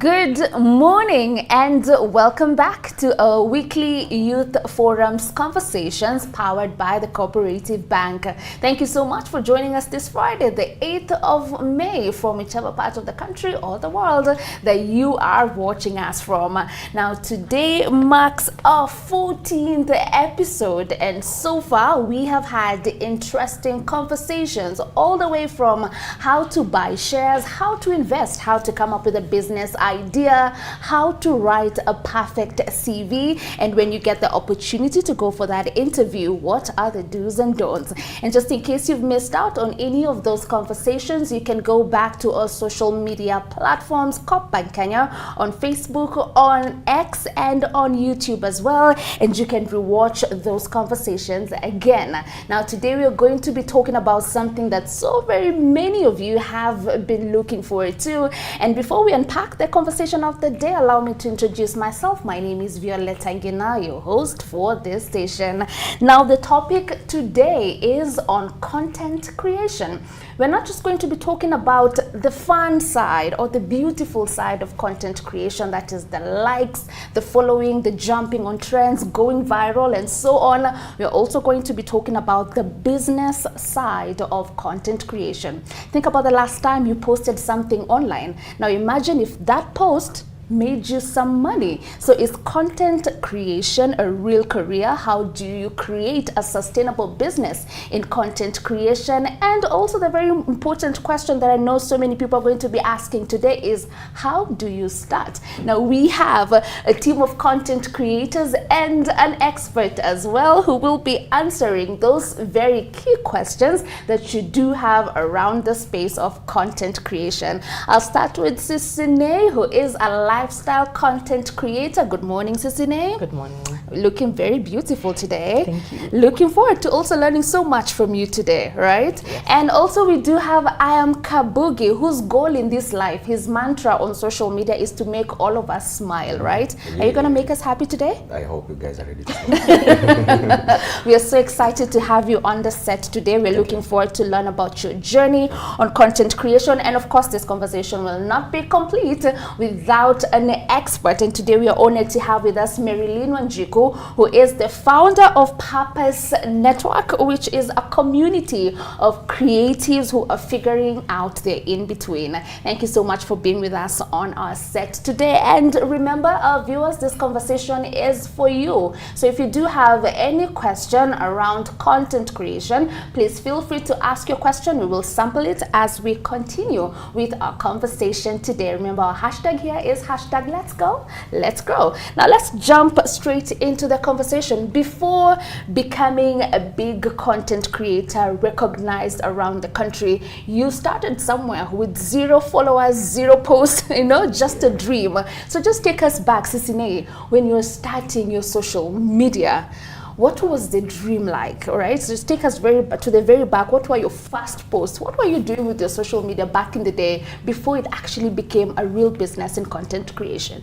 Good morning and welcome back to our weekly Youth Forums conversations powered by the Co-operative Bank. Thank you so much for joining us this Friday, the 8th of May, from whichever part of the country or the world that you are watching us from. Now, today marks our 14th episode, and so far we have had interesting conversations all the way from how to buy shares, how to invest, how to come up with a business idea, how to write a perfect CV, and when you get the opportunity to go for that interview, what are the do's and don'ts. And just in case you've missed out on any of those conversations, you can go back to our social media platforms, Co-op Bank Kenya, on Facebook, on X, and on YouTube as well, and you can rewatch those conversations again. Now, today we are going to be talking about something that so very many of you have been looking forward to. And before we unpack the conversation of the day, allow me to introduce myself. My name is Violeta Ngina, your host for this station. Now, the topic today is on content creation. We're not just going to be talking about the fun side or the beautiful side of content creation, that is the likes, the following, the jumping on trends, going viral, and so on. We're also going to be talking about the business side of content creation. Think about the last time you posted something online. Now imagine if that post made you some money. So is content creation a real career? How do you create a sustainable business in content creation? And also the very important question that I know so many people are going to be asking today is, how do you start? Now we have a team of content creators and an expert as well who will be answering those very key questions that you do have around the space of content creation. I'll start with Sisine, who is a lifestyle content creator. Good morning, Sisine. Good morning. Looking very beautiful today. Thank you. Looking forward to also learning so much from you today, right? Yes. And also we do have I am Kabugi, whose goal in this life, his mantra on social media is to make all of us smile, right? Yeah. Are you going to make us happy today? I hope you guys are ready to We are so excited to have you on the set today. We're looking forward to learn about your journey on content creation. And of course, this conversation will not be complete without an expert. And today we are honored to have with us Marilyn Wanjiku, who is the founder of Purpose Network, which is a community of creatives who are figuring out their in-between. Thank you so much for being with us on our set today. And remember, our viewers, this conversation is for you. So if you do have any question around content creation, please feel free to ask your question. We will sample it as we continue with our conversation today. Remember, our hashtag here is hashtag let's go, let's grow. Now let's jump straight into the conversation. Before becoming a big content creator recognized around the country, you started somewhere with 0 followers, 0 posts, just a dream. So just take us back, Sisine, when you were starting your social media. What was the dream like? All right, so just take us to the very back. What were your first posts? What were you doing with your social media back in the day before it actually became a real business in content creation?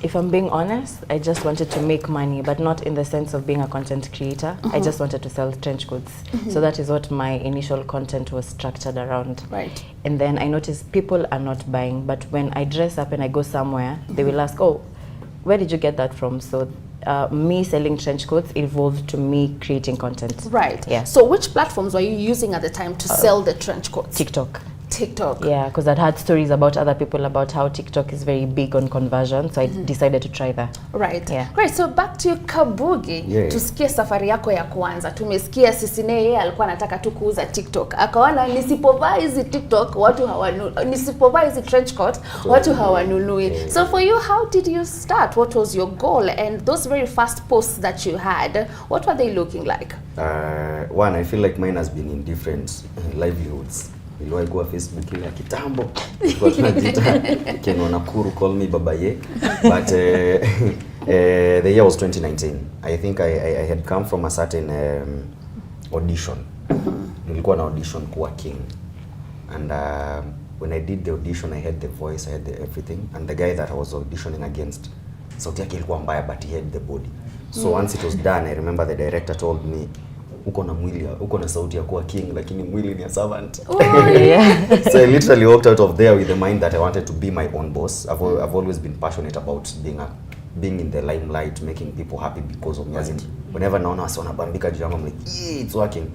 If I'm being honest, I just wanted to make money, but not in the sense of being a content creator. I just wanted to sell trench coats. So that is what my initial content was structured around. Right. And then I noticed people are not buying, but when I dress up and I go somewhere, they will ask, oh, where did you get that from? So me selling trench coats evolved to me creating content. Right. Yeah. So which platforms were you using at the time to sell the trench coats? TikTok. TikTok. Yeah, because I'd heard stories about other people about how TikTok is very big on conversion, so I decided to try that. Right. Yeah. Right. So back to Kabugi. Yeah. Tusikie safari yako ya kwanza. Tumesikia Sisine yeye alikuwa anataka tu kuuza TikTok. Akaona nisipovaa hizi TikTok watu hawanunui. Nisipovaa hizi trench coat watu hawanunui. So for you, how did you start? What was your goal? And those very first posts that you had, what were they looking like? one, I feel like mine has been in different livelihoods. Niliwahi kuwa Facebook ile ya kitambo. Kwa tunajiita Ken Nakuru, call me Babaye. But the year was 2019. I think I had come from a certain audition. Nilikuwa na audition kuwa king. And when I did the audition, I had the voice, I had the everything. And the guy that I was auditioning against, sauti yake ilikuwa mbaya, but he had the body. So once it was done, I remember the director told me, uko na mwili, uko na sauti ya kuwa king lakini mwili ni a servant. Yeah. So I literally walked out of there with the mind that I wanted to be my own boss. I've always been passionate about being in the limelight, making people happy because of me. As in, whenever naona wasi wanabambika juu yangu, I'm like, yeah, it's working.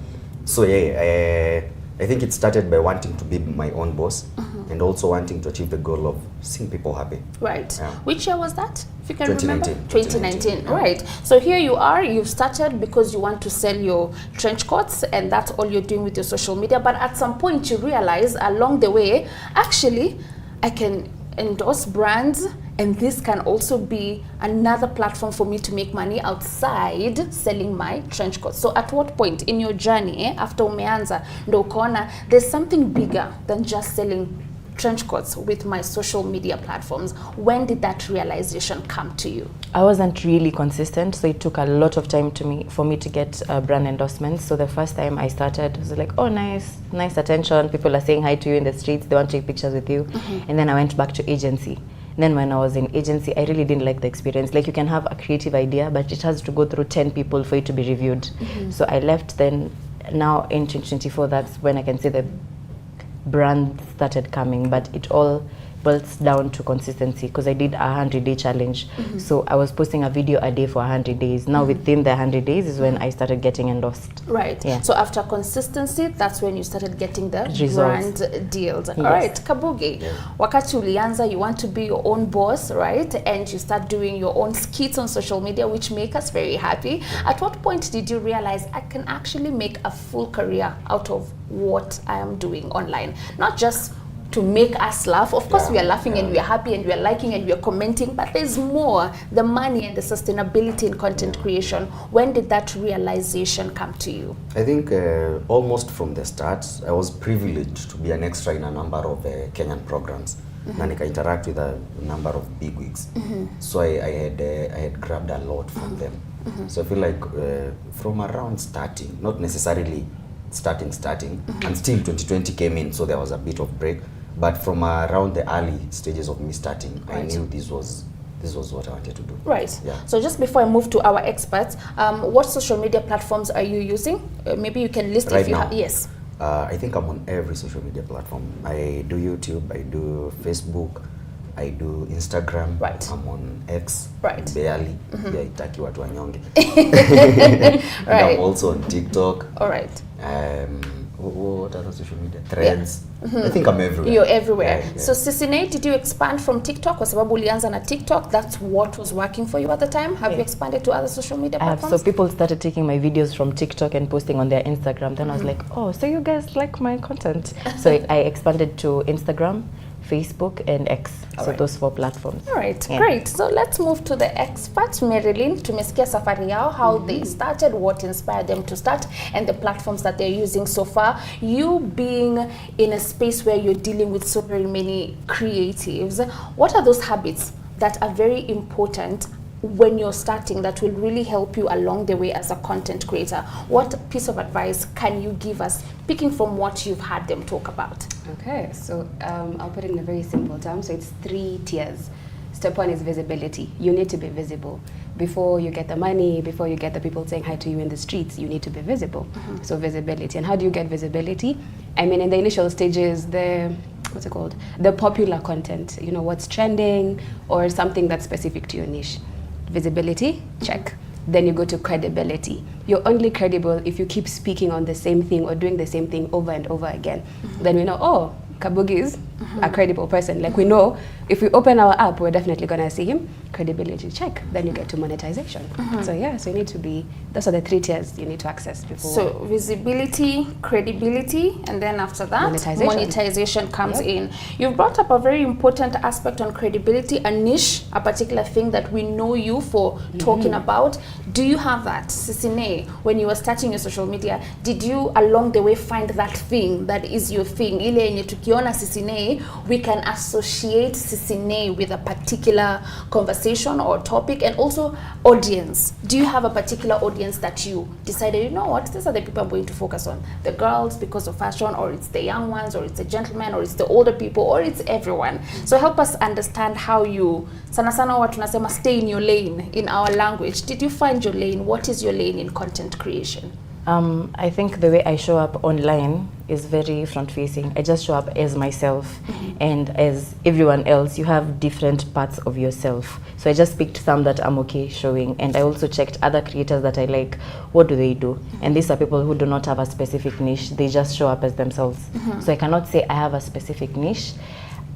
So yeah, I think it started by wanting to be my own boss and also wanting to achieve the goal of seeing people happy. Right. Yeah. Which year was that? If you can 2019. remember? 2019. Right. So here you are, you've started because you want to sell your trench coats and that's all you're doing with your social media. But at some point you realize along the way, actually, I can endorse brands and this can also be another platform for me to make money outside selling my trench coats. So at what point in your journey, after umeanza, ndo ukaona there's something bigger than just selling trench coats with my social media platforms? When did that realization come to you? I wasn't really consistent, so it took a lot of time for me to get brand endorsements. So the first time I started, I was like, oh, nice attention. People are saying hi to you in the streets. They want to take pictures with you. And then I went back to agency. And then when I was in agency, I really didn't like the experience. Like, you can have a creative idea, but it has to go through 10 people for it to be reviewed. So I left then. Now in 2024, that's when I can say the brand started coming, but it all boils down to consistency, because I did a 100-day challenge. So I was posting a video a day for 100 days. Now within the 100 days is when I started getting endorsed. Right. Yeah. So after consistency, that's when you started getting the Results. brand deals. All right, Kabugi, wakati ulianza, you want to be your own boss, right? And you start doing your own skits on social media, which make us very happy. At what point did you realize I can actually make a full career out of what I am doing online? Not just to make us laugh. Of course, we are laughing and we are happy and we are liking and we are commenting, but there's more, the money and the sustainability in content creation. When did that realization come to you? I think almost from the start, I was privileged to be an extra in a number of Kenyan programs. And I interact with a number of bigwigs. So I had grabbed a lot from them. So I feel like from around starting, not necessarily starting, and still 2020 came in, so there was a bit of break. But from around the early stages of me starting, I knew this was what I wanted to do. Right. Yeah. So just before I move to our experts, what social media platforms are you using? Maybe you can list Right if you now? have. Yes. I think I'm on every social media platform. I do YouTube, I do Facebook, I do Instagram. Right. I'm on X. Right. Barely. Yeah, itaki watu wanyonge. And Right. I'm also on TikTok. All right. What other social media? Threads. I think I'm everywhere. You're everywhere. Yeah. So Sisine, did you expand from TikTok? Kwa sababu ulianza na TikTok, that's what was working for you at the time. Have you expanded to other social media platforms? So people started taking my videos from TikTok and posting on their Instagram. Then I was like, oh, so you guys like my content. So I expanded to Instagram, Facebook, and X. So those 4 platforms. All right, great. So let's move to the experts. Marilyn, tumesikia safari yao, how they started, what inspired them to start, and the platforms that they're using so far. You being in a space where you're dealing with so very many creatives, what are those habits that are very important when you're starting that will really help you along the way as a content creator? What piece of advice can you give us, picking from what you've had them talk about? Okay, so I'll put it in a very simple term. So it's 3 tiers. Step 1 is visibility. You need to be visible. Before you get the money, before you get the people saying hi to you in the streets, you need to be visible. So visibility. And how do you get visibility? I mean, in the initial stages, what's it called? The popular content, you know, what's trending or something that's specific to your niche. Visibility, check. Then you go to credibility. You're only credible if you keep speaking on the same thing or doing the same thing over and over again. Then we know, oh, Kabugi is a credible person. Like, we know if we open our app, we're definitely gonna see him. Credibility, check. Then you get to monetization. So yeah, so you need to be, those are the 3 tiers you need to access before. So visibility, credibility, and then after that, monetization comes in. You've brought up a very important aspect on credibility, a niche, a particular thing that we know you for talking about. Do you have that, Sisine, when you were starting your social media? Did you along the way find that thing that is your thing? Ile yenye tukiona Sisine, we can associate Sisine with a particular conversation or topic, and also audience. Do you have a particular audience that you decided, you know what, these are the people I'm going to focus on? The girls because of fashion, or it's the young ones, or it's the gentlemen, or it's the older people, or it's everyone. So help us understand how you, sana sana watu nasema stay in your lane in our language. Did you find your lane? What is your lane in content creation? I think the way I show up online is very front-facing. I just show up as myself, and as everyone else, you have different parts of yourself. So I just picked some that I'm okay showing, and I also checked other creators that I like. What do they do? And these are people who do not have a specific niche. They just show up as themselves. So I cannot say I have a specific niche.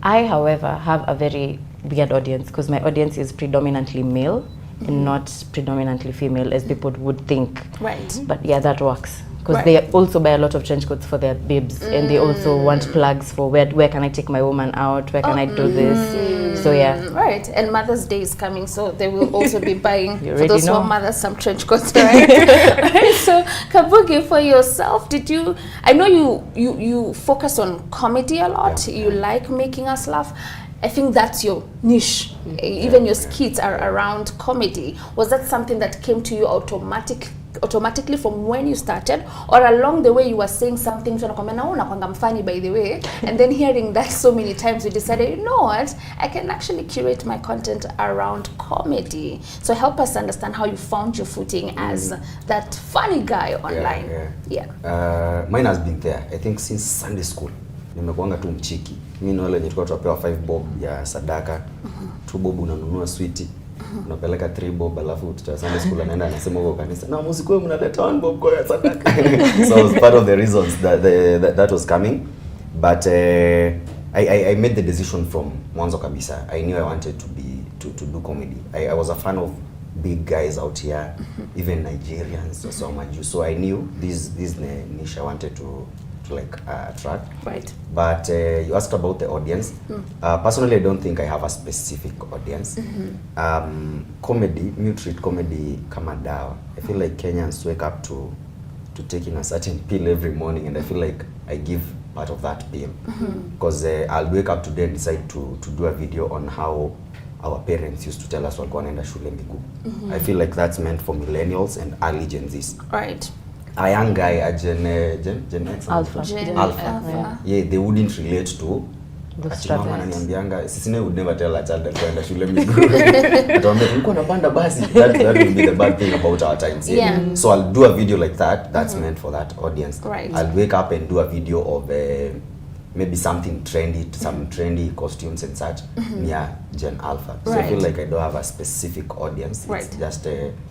I, however, have a very weird audience because my audience is predominantly male. And not predominantly female as people would think. Right. But yeah, that works. Because Right. they also buy a lot of trench coats for their babes, and they also want plugs for where can I take my woman out, where can I do this. So yeah. Right, and Mother's Day is coming, so they will also be buying You for already those who know. are mothers some trench coats, right? Right. So Kabugi, for yourself, I know you focus on comedy a lot. Yeah. You like making us laugh. I think that's your niche. Even your skits are around comedy. Was that something that came to you automatically from when you started, or along the way you were saying something funny, by the way, and then hearing that so many times you decided, you know what, I can actually curate my content around comedy. So help us understand how you found your footing as that funny guy online. Mine has been there, I think, since Sunday school. Nimekuanga tu mchiki. Mimi ni wale wenye tulikuwa tunapewa 5 bob ya sadaka. 2 bob unanunua sweet. Unapeleka 3 bob alafu tuta Sunday school anaenda anasema huko kanisa, na msikuwe mnaleta 1 bob kwa ya sadaka. So it was part of the reasons that was coming. But I made the decision from mwanzo kabisa. I knew I wanted to do comedy. I was a fan of big guys out here, even Nigerians, so much. So I knew this niche I wanted to attract. Right. But you asked about the audience. Personally, I don't think I have a specific audience. Comedy, you treat comedy kama dawa. I feel like Kenyans wake up to taking a certain pill every morning, and I feel like I give part of that pill. Because I'll wake up today and decide to do a video on how our parents used to tell us walikuwa wanaenda shule miguu. I feel like that's meant for millennials and early Gen Zs. Right. A young guy, a Gen X, Alpha. Alpha. Yeah, they wouldn't relate to Those ati mama struggles. ananiambianga sisi would never tell a child that kwenda shule miguu. Ataambia tulikuwa napanda basi. That will be the bad thing about our times. Yeah. So I'll do a video like that. That's meant for that audience. Right. I'll wake up and do a video of maybe something trendy, some trendy costumes and such near Gen Alpha. So I feel Right. like I don't have a specific audience. Right. It's just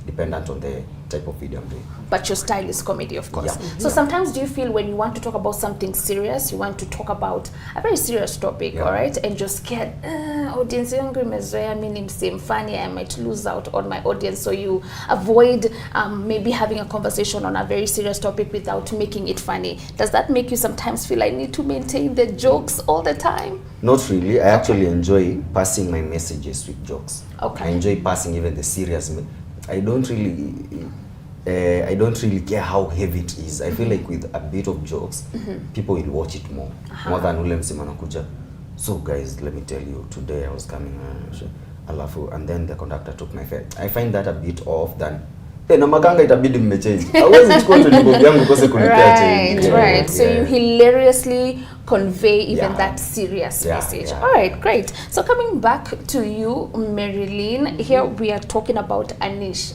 dependent on the type of video I'm doing. But your style is comedy, of course. Yeah. So sometimes do you feel when you want to talk about something serious, you want to talk about a very serious topic, Yeah. all right, and you're scared, audience yangu imezoea mimi ni msee funny, I might lose out on my audience, so you avoid maybe having a conversation on a very serious topic without making it funny. Does that make you sometimes feel I need to maintain the jokes all the time? Not really. I actually enjoy passing my messages with jokes. Okay. I enjoy passing even the serious. I don't really care how heavy it is. I feel like with a bit of jokes, people will watch it more than ule msema nakuja. So guys, let me tell you, today I was coming alafu, and then the conductor took my fare. I find that a bit off than na makanga itabidi mmechange. Hawezi chukua tu bob yangu kose kunipea change. Right. So you hilariously convey even that serious message. Yeah. All right, great. So coming back to you, Marilyn, here we are talking about a niche.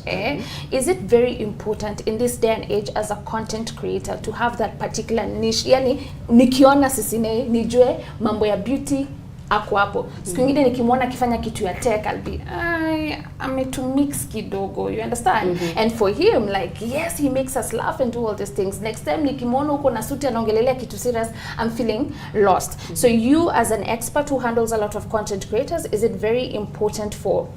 Is it very important in this day and age as a content creator to have that particular niche? Yani nikiona sisine nijue mambo ya beauty ako hapo. Siku nyingine nikimwona akifanya kitu ya tech, I'll be to mix kidogo, you understand? And for him, like, yes, he makes us laugh and do all these things. Next time nikimwona uko na suti anaongelelea kitu serious, I'm feeling lost. So you as an expert who handles a lot of content creators, is it very important for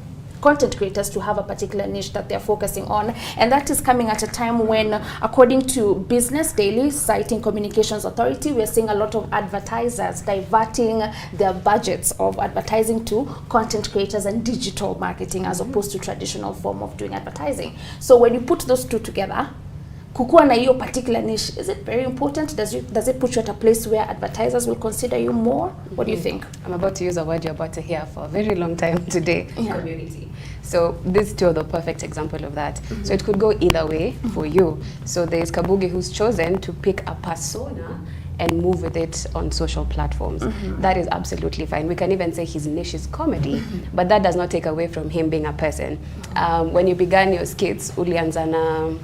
content creators to have a particular niche that they're focusing on? And that is coming at a time when, according to Business Daily, citing Communications Authority, we're seeing a lot of advertisers diverting their budgets of advertising to content creators and digital marketing as opposed to traditional form of doing advertising. So when you put those two together, kukuwa na hiyo particular niche, is it very important? Does it put you at a place where advertisers will consider you more? What do you think? I'm about to use a word you're about to hear for a very long time today. Yeah. Community. So these two are the perfect example of that. So it could go either way for you. So there's Kabugi who's chosen to pick a persona and move with it on social platforms. That is absolutely fine. We can even say his niche is comedy, but that does not take away from him being a person. When you began your skits, ulianza na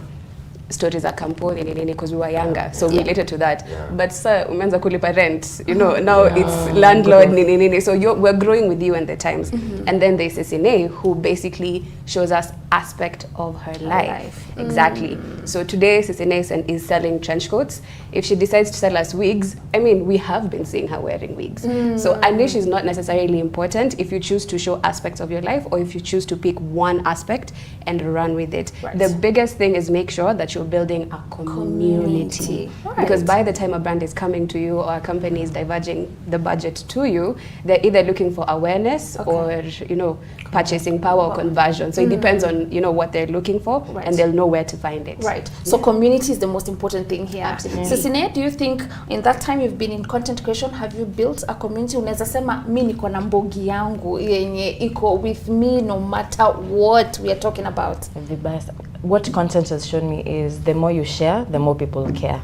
stories za kampuni nini because we were younger, so we related to that. Yeah. But sir, umeanza kulipa rent, you know, now it's landlord nini nini, so we're growing with you and the times. And then there's Sisine, who basically shows us aspect of her life. Exactly. So today Sisine is selling trench coats. If she decides to sell us wigs, I mean, we have been seeing her wearing wigs. So a niche is not necessarily important if you choose to show aspects of your life, or if you choose to pick one aspect and run with it. Right. The biggest thing is make sure that you're building a community. Right. Because by the time a brand is coming to you or a company is diverging the budget to you, they're either looking for awareness or, you know, purchasing power or conversion. So it depends on, you know, what they're looking for, and they'll know where to find it. Right. So community is the most important thing here. Absolutely. Sisine, do you think in that time you've been in content creation, have you built a community? Unaweza sema mi niko na mbogi yangu yenye iko with me no matter what we are talking about. The best. What content has shown me is the more you share, the more people care.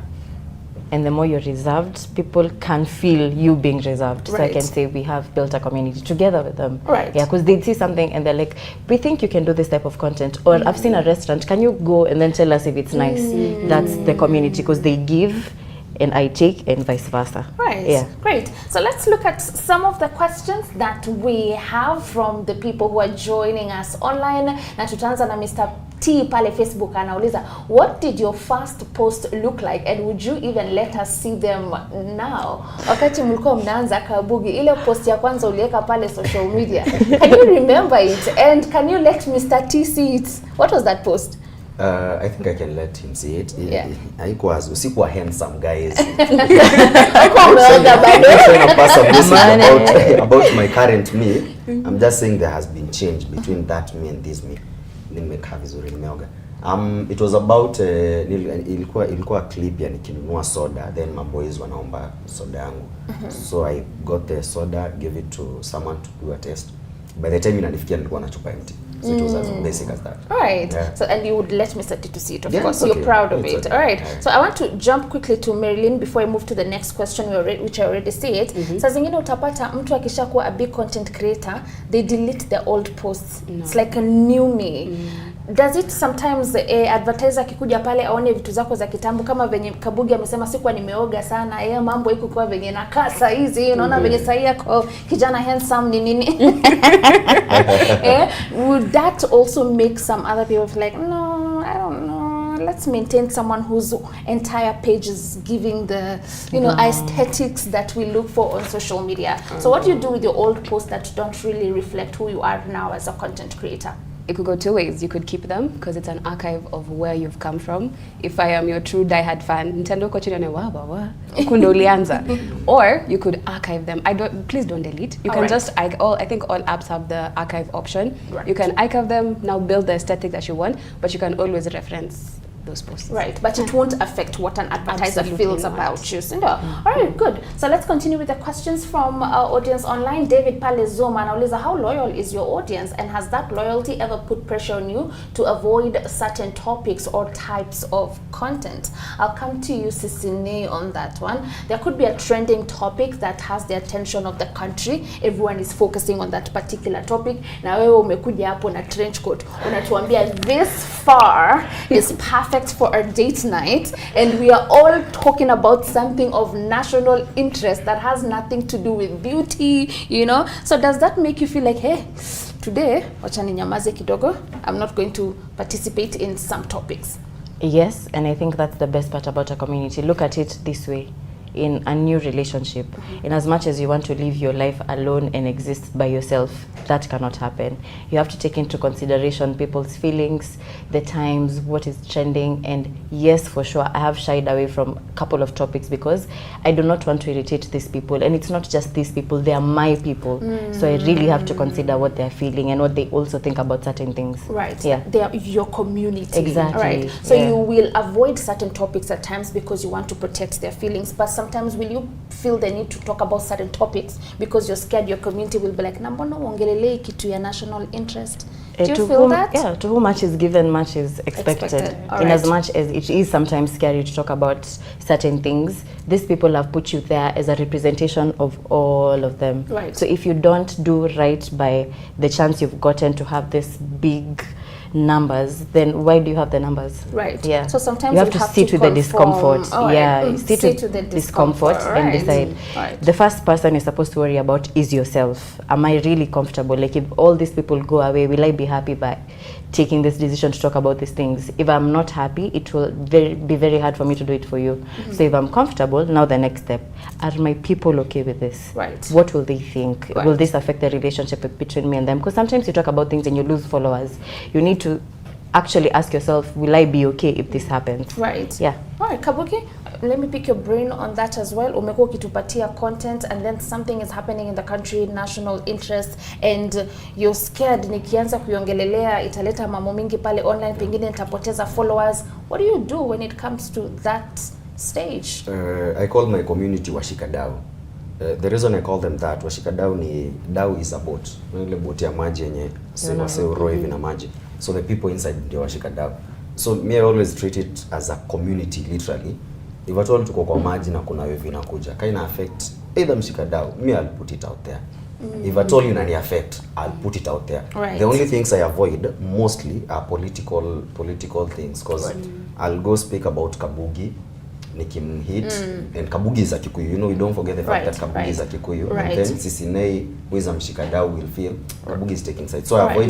And the more you're reserved, people can feel you being reserved. So I Right. can say we have built a community together with them. Right. Yeah, because they see something and they're like, we think you can do this type of content. Or I've seen a restaurant, can you go and then tell us if it's nice? That's the community, because they give and I take and vice versa. Right. Yeah. Great. So let's look at some of the questions that we have from the people who are joining us online. Na tutaanza na Mr. T pale Facebook anauliza, what did your first post look like, and would you even let us see them now? Wakati mlikuwa mnaanza Kabugi, ile post ya kwanza uliweka pale social media. Can you remember it? And can you let Mr. T see it? What was that post? I think I can let him see it. Yeah. Usikuwa handsome guys. Haikuwa umeoga bado. about my current me. I'm just saying there has been change between that me and this me. Nimekaa vizuri nimeoga. It was about ilikuwa clip ya nikinunua soda, then my boys wanaomba soda yangu. So I got the soda, gave it to someone to do a test. By the time inanifikia nilikuwa na chupa empty. So it was as basic as that. All right. Yeah. So, and you would let Mr. T to see it, of Yeah, course. it's You're okay. proud of It's it. okay. All right. Yeah. So I want to jump quickly to Marilyn before I move to the next question, which I already said. Saa zingine utapata mtu akishakuwa a big content creator, they delete the old posts. It's like a new me. Does it sometimes advertiser akikuja pale aone vitu zako za kitambo, kama venye Kabugi amesema sikuwa nimeoga sana, mambo iko kwa venye nakaa saa hizi, unaona venye saa yako kijana handsome ni nini? Would that also make some other people feel like, no, I don't know, let's maintain someone whose entire page is giving the, you know, aesthetics that we look for on social media? So what do you do with your old posts that don't really reflect who you are now as a content creator? It could go two ways. You could keep them because it's an archive of where you've come from. If I am your true diehard fan, Nintendo ko chini wa kundo ulianza. Or you could archive them. Please don't delete. You can just I think all apps have the archive option. Right. You can archive them, now build the aesthetic that you want, but you can always reference those posts. Right, but it won't affect what an advertiser Absolutely feels not. about you. So, all right, good. So let's continue with the questions from our audience online. David Palezoma anauliza, how loyal is your audience, and has that loyalty ever put pressure on you to avoid certain topics or types of content? I'll come to you, Sisine, on that one. There could be a trending topic that has the attention of the country. Everyone is focusing on that particular topic. Na wewe umekuja hapo na trench coat, unatuambia this far is perfect for our date night, and we are all talking about something of national interest that has nothing to do with beauty, you know? So does that make you feel like, hey, today, wacha ninyamaze kidogo, I'm not going to participate in some topics? Yes, and I think that's the best part about a community. Look at it this way. In a new relationship, in as much as you want to live your life alone and exist by yourself, that cannot happen. You have to take into consideration people's feelings, the times, what is trending, and yes, for sure, I have shied away from a couple of topics because I do not want to irritate these people, and it's not just these people, they are my people. So I really have to consider what they're feeling and what they also think about certain things. Right. Yeah. They are your community. Exactly. Right. So you will avoid certain topics at times because you want to protect their feelings, but sometimes will you feel the need to talk about certain topics because you're scared your community will be like, na mbona uongelelei kitu ya national interest? Do you feel that? Yeah, to whom much is given, much is expected. All in right. as much as it is sometimes scary to talk about certain things, these people have put you there as a representation of all of them. Right. So if you don't do right by the chance you've gotten to have this big numbers, then why do you have the numbers? Right. Yeah. So sometimes you have we to have sit to with the conform. discomfort. All right. Yeah, you sit with the discomfort and Right. decide. Right. The first person you're supposed to worry about is yourself. Am I really comfortable? Like, if all these people go away, will I be happy by taking this decision to talk about these things? If I'm not happy, it will be very hard for me to do it for you. So if I'm comfortable, now the next step, are my people okay with this? Right. What will they think? Right. Will this affect the relationship between me and them? Because sometimes you talk about things and you lose followers. You need to actually ask yourself, will I be okay if this happens? Right. Yeah. All right, Kabuki, let me pick your brain on that as well. Umekuwa ukitupatia content and then something is happening in the country, national interest, and you're scared nikianza kuiongelelea italeta mambo mingi pale online, pengine nitapoteza followers. What do you do when it comes to that stage? I call my community washikadau. The reason I call them that, washikadau ni, dau is a boat. Ile boat ya maji yenye wase uroe hivi na maji. So the people inside ndio washikadau. So me I always treat it as a community literally. If at all tuko kwa maji na kuna wave inakuja, kaina affect either mshikadau, me I'll put it out there. If at all inani affect, I'll put it out there. Right. The only things I avoid mostly are political things, because I'll go speak about Kabugi, Nikim hit, and Kabugi is a Kikuyu. You know, we don't forget the fact that Kabugi is a Kikuyu. Right. And then Sisinei, who is a Mshikadau, will feel Kabugi is taking sides. So I avoid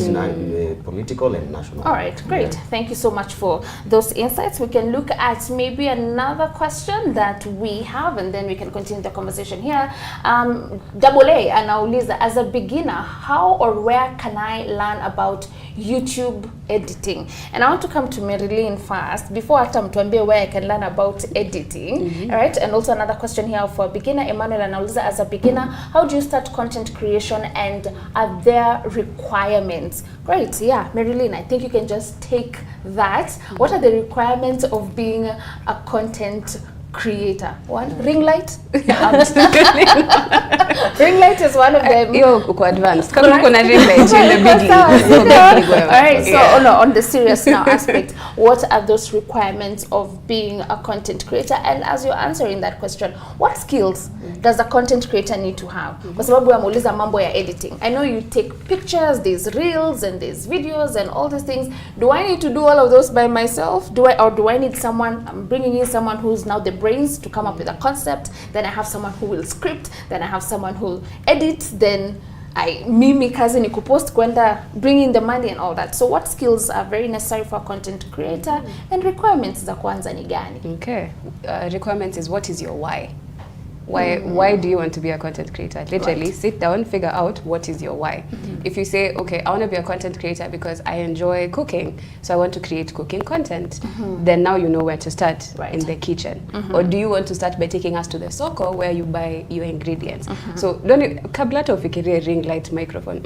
political and national. All right, great. Yeah. Thank you so much for those insights. We can look at maybe another question that we have, and then we can continue the conversation here. Double A anauliza, as a beginner, how or where can I learn about YouTube editing? And I want to come to Marilyn first before hata mtuambie where I can learn about editing. All right, and also another question here for a beginner. Emmanuel anauliza, as a beginner, how do you start content creation and are there requirements? Great, yeah, Marilyn, I think you can just take that. What are the requirements of being a content creator? One, ring light. Ring light is one of them. Yo, uko advanced. Kama uko na ring light in the big league. All right, so on the serious now aspect, what are those requirements of being a content creator? And as you're answering that question, what skills does a content creator need to have? Kwa sababu amuuliza mambo ya editing. I know you take pictures, there's reels and there's videos and all these things. Do I need to do all of those by myself? Do I need someone? I'm bringing in someone who's now the brains to come up with a concept. Then I have someone who will script. Then I have someone who will edit. Then mimi kazi ni kupost, kwenda, bring in the money and all that. So what skills are very necessary for a content creator, and requirements za kwanza ni gani? Okay. Requirements is, what is your why? Why do you want to be a content creator? Literally, sit down, figure out what is your why. If you say, okay, I want to be a content creator because I enjoy cooking, so I want to create cooking content, then now you know where to start in the kitchen. Or do you want to start by taking us to the soko where you buy your ingredients? So kabla hata ufikirie ring light microphone.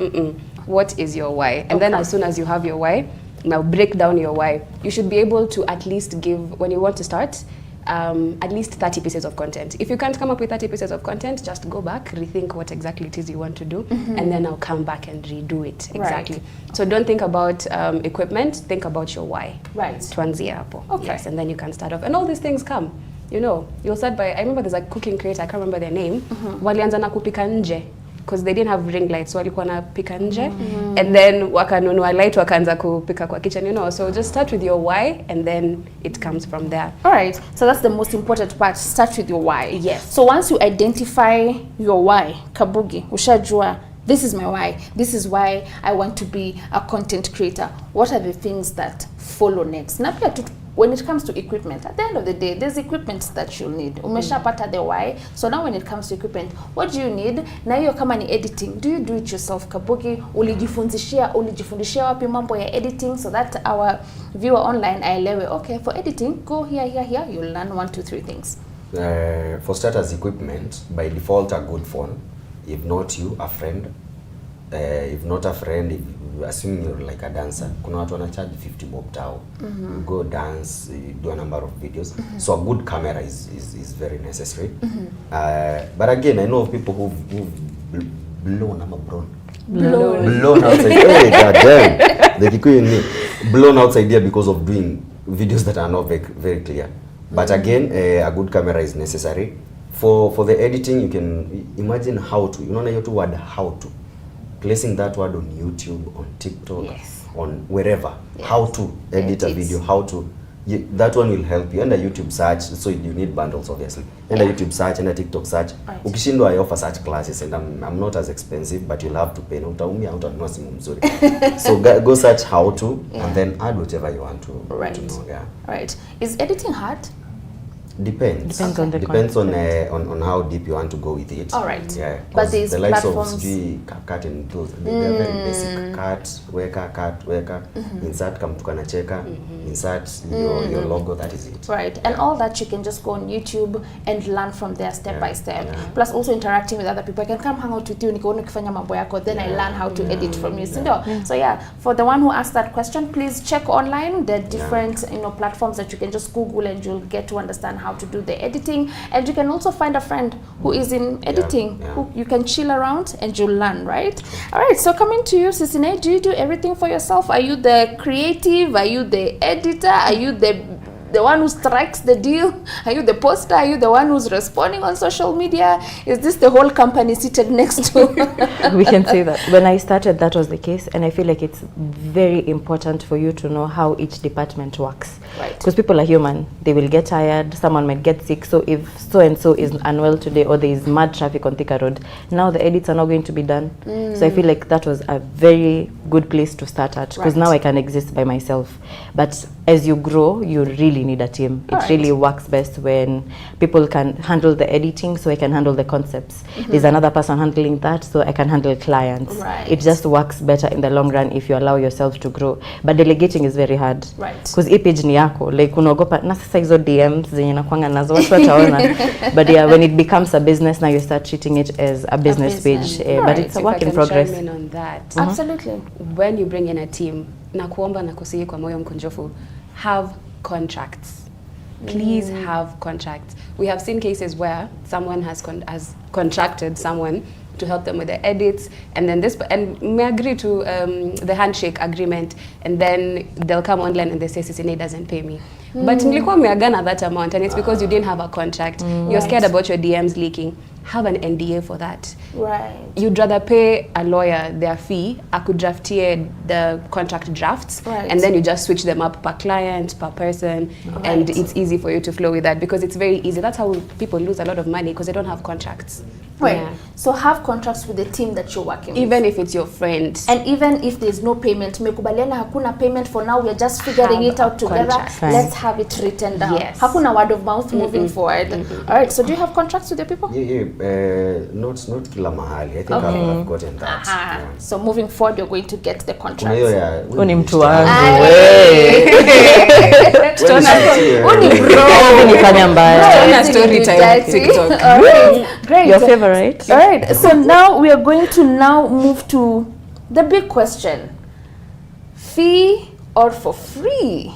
What is your why? And then as soon as you have your why, now break down your why. You should be able to at least give, when you want to start, at least 30 pieces of content. If you can't come up with 30 pieces of content, just go back, rethink what exactly it is you want to do, and then I'll come back and redo it. Exactly. Right. So don't think about equipment, think about your why. Right. Tuanzie hapo. Okay. Yes, and then you can start off. And all these things come. You know, you'll start by, I remember there's a cooking creator, I can't remember their name, walianza na kupika nje, because they didn't have ring lights, so walikuwa na pika nje, and then wakanunua light wakaanza kupika kwa kitchen, you know. So just start with your why, and then it comes from there. All right, so that's the most important part. Start with your why. Yes. So once you identify your why, Kabugi, ushajua, this is my why, this is why I want to be a content creator, what are the things that follow next? Na pia when it comes to equipment, at the end of the day, there's equipment that you'll need. Umeshapata the why. So now when it comes to equipment, what do you need? Na hiyo kama ni editing, do you do it yourself, Kabugi? Ulijifundishia wapi mambo ya editing, so that our viewer online aelewe, okay, for editing, go here, you'll learn 1, 2, 3 things. For starters, equipment, by default, a good phone. If not you, a friend. If not a friend, assuming you're like a dancer, kuna watu wanacharge 50 bob tao. You go dance, you do a number of videos. So a good camera is very necessary. But again, I know of people who've blown outside. Hey, goddamn, the Kikuyu in me, blown outside here because of doing videos that are not very clear. But again, a good camera is necessary. For the editing, you can imagine how to. You know, you word how to. Placing that word on YouTube, on TikTok, on wherever, Yes. how to edit a Edit. video, how to, that one will help you. Enda YouTube search, so you need bundles obviously. Enda YouTube search, enda TikTok search. Right. Ukishindwa, I offer such classes, and I'm not as expensive, but you'll have to pay. Na utaumia, utanunua simu mzuri. So go search how to, and then add whatever you want to Right. know. Yeah. Right. Is editing hard? Depends. Depends on the Depends content. on how deep you want to go with it. All right. Yeah. But 'Cause these the likes platforms- of cut and those, they're very basic. Cut, weka, insert kama mtu kanacheka, insert your logo, that is it. Right, and all that you can just go on YouTube and learn from there step by step. Yeah. Plus also interacting with other people. I can come hang out with you, nikaona ukifanya mambo yako, then I learn how to edit from you. So yeah, for the one who asked that question, please check online the different platforms that you can just Google, and you'll get to understand how to do the editing. And you can also find a friend who is in editing, who you can chill around and you'll learn, right? All right, so coming to you, Sisine, do you do everything for yourself? Are you the creative? Are you the editor? Are you the one who strikes the deal? Are you the poster? Are you the one who's responding on social media? Is this the whole company seated next to? We can say that. When I started, that was the case, and I feel like it's very important for you to know how each department works. Right. Because people are human. They will get tired, someone might get sick. So if so-and-so is unwell today, or there is mad traffic on Thika Road, now the edits are not going to be done. So I feel like that was a very good place to start at, because Right. now I can exist by myself. But as you grow, you really need a team. It Alright. really works best when people can handle the editing, so I can handle the concepts. There's another person handling that, so I can handle clients. Right. It just works better in the long run if you allow yourself to grow. But delegating is very hard. Right. Because hii page ni yako, like unaogopa na sasa hizo DMs zenye nakuanga nazo watu wataona. But yeah, when it becomes a business, now you start treating it as a business business. page. Right. But it's a If work I in can progress. chime in on that. Absolutely. When you bring in a team, na kuomba na kusihi kwa moyo mkunjofu, have contracts. Please have contracts. We have seen cases where someone has contracted someone to help them with the edits, and then may agree to the handshake agreement, and then they'll come online and they say Sisine doesn't pay me. But mlikuwa mmeagana that amount, and it's because you didn't have a contract. You're scared about your DMs leaking. Have an NDA for that. Right. You'd rather pay a lawyer their fee, akudraftie the contract drafts, Right. and then you just switch them up per client, per person, and it's easy for you to flow with that, because it's very easy. That's how people lose a lot of money, because they don't have contracts. Right. Yeah. So have contracts with the team that you're working with. Even if it's your friend. And even if there's no payment, mekubaliana hakuna payment for now, we're just figuring Have it out a together. contract. Fine. Let's have it written down. Yes. Hakuna word of mouth moving forward. All right, so do you have contracts with the people? Not kila mahali. I think I've gotten that. Aha. Yeah. So moving forward, you're going to get the Kuna contracts. hiyo ya Huyu ni mtu wangu. Nifanya mbaya. Tuna story time TikTok. All right, great. Your favorite? All right, so now we are going to move to the big question: fee or for free?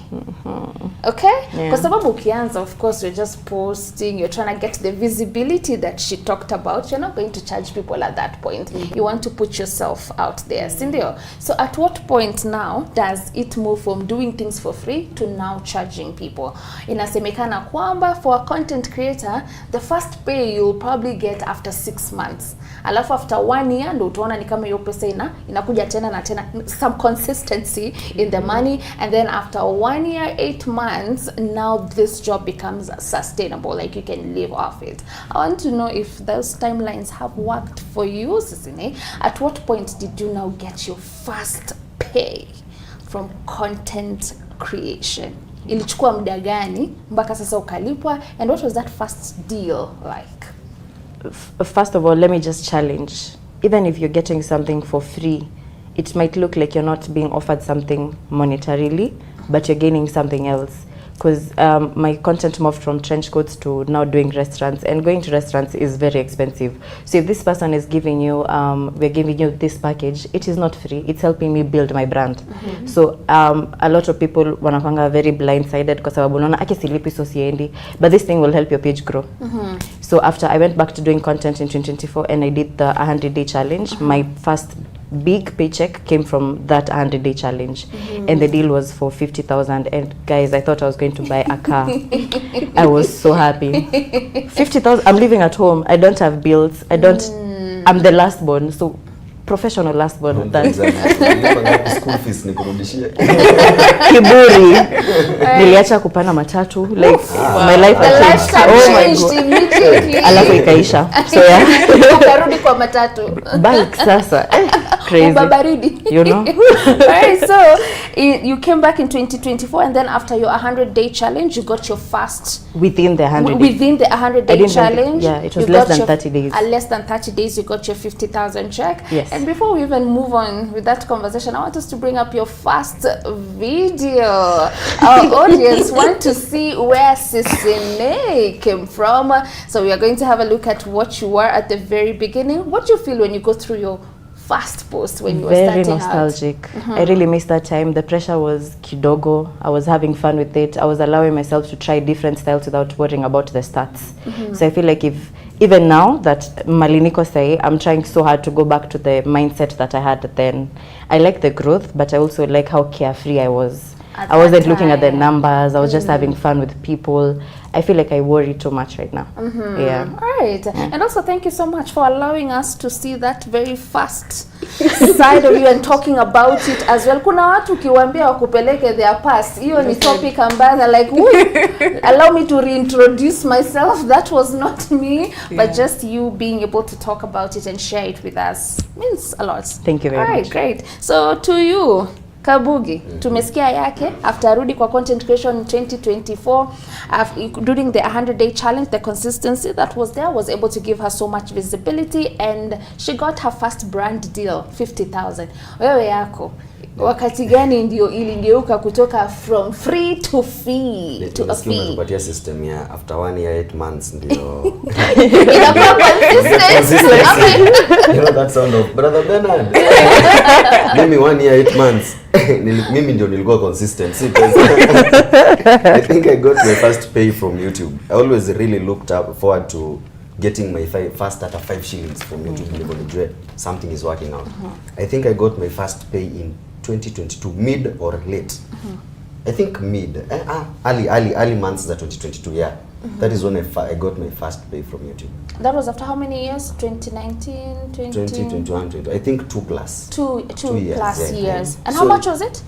Okay? Yeah. Kwa sababu ukianza, of course, you're just posting, you're trying to get the visibility that she talked about. You're not going to charge people at that point. You want to put yourself out there, sindio? So at what point now does it move from doing things for free to now charging people? Inasemekana kwamba for a content creator, the first pay you'll probably get after 6 months. Alafu after 1 year ndo utaona ni kama hiyo pesa inakuja tena na tena, some consistency in the money, and then after 1 year 8 months, now this job becomes sustainable, like you can live off it. I want to know if those timelines have worked for you, Sisine. At what point did you now get your first pay from content creation? Ilichukua muda gani mpaka sasa ukalipwa, and what was that first deal like? First of all, let me just challenge. Even if you're getting something for free, it might look like you're not being offered something monetarily, but you're gaining something else. Because my content moved from trench coats to now doing restaurants, and going to restaurants is very expensive. So if this person is giving you, we're giving you this package, it is not free. It's helping me build my brand. So a lot of people wanakwanga very blindsided kwa sababu unaona ake silipi so siendi, but this thing will help your page grow. So after I went back to doing content in 2024 and I did the 100-day challenge, my first big paycheck came from that 100-day challenge, and the deal was for 50,000. And guys, I thought I was going to buy a car. I was so happy. 50,000. I'm living at home. I don't have bills. I'm the last born, so professional last born of that. Nilipa school fees nikurudishie. Kiburi. Niliacha kupanda matatu. Like my life The has changed. lifestyle changed immediately. Alafu ikaisha. So yeah. Ukarudi kwa matatu. Bike sasa. Crazy. Ubabaridi. You know? Alright, so you came back in 2024, and then after your 100-day challenge, you got your first Within the 100 days. within the 100-day challenge. Yeah, it was you less got than 30 days. Less than 30 days, you got your 50,000 check. Yes. And before we even move on with that conversation, I want us to bring up your first video. Our audience want to see where Sisine came from. So we are going to have a look at what you were at the very beginning. What do you feel when you go through your first post when you were Very starting nostalgic. I really missed that time. The pressure was kidogo. I was having fun with it. I was allowing myself to try different styles without worrying about the stats. So I feel like if even now that Maliniko say, I'm trying so hard to go back to the mindset that I had then. I like the growth, but I also like how carefree I was. I wasn't looking at the numbers. I was just having fun with people. I feel like I worry too much right now. Yeah. All right. And also thank you so much for allowing us to see that very fast side of you and talking about it as well. Kuna watu ukiwaambia wakupeleke their past, hiyo ni topic ambayo like, allow me to reintroduce myself. That was not me, but just you being able to talk about it and share it with us means a lot. Thank you very much. much. Great. So to you, Kabugi, tumesikia yake after arudi kwa content creation in 2024, during the 100-day challenge, the consistency that was there was able to give her so much visibility, and she got her first brand deal, 50,000. Wewe yako, wakati gani ndio iligeuka kutoka from free to fee to a fee? Tunapatia system ya after 1 year 8 months ndio inakuwa consistent. You know that sound of brother Bernard. Mimi 1 year 8 months. Mimi ndio nilikuwa consistent. See, I think I got my first pay from YouTube. I always really looked forward to getting my first at 5 shillings from YouTube. Nilikuwa something is working out. I think I got my first pay in 2022, mid or late. I think mid, early months of 2022, yeah. That is when I got my first pay from YouTube. That was after how many years? 2019, 2021, 20. I think 2 plus. 2 years, plus yeah. years. And So how much was it?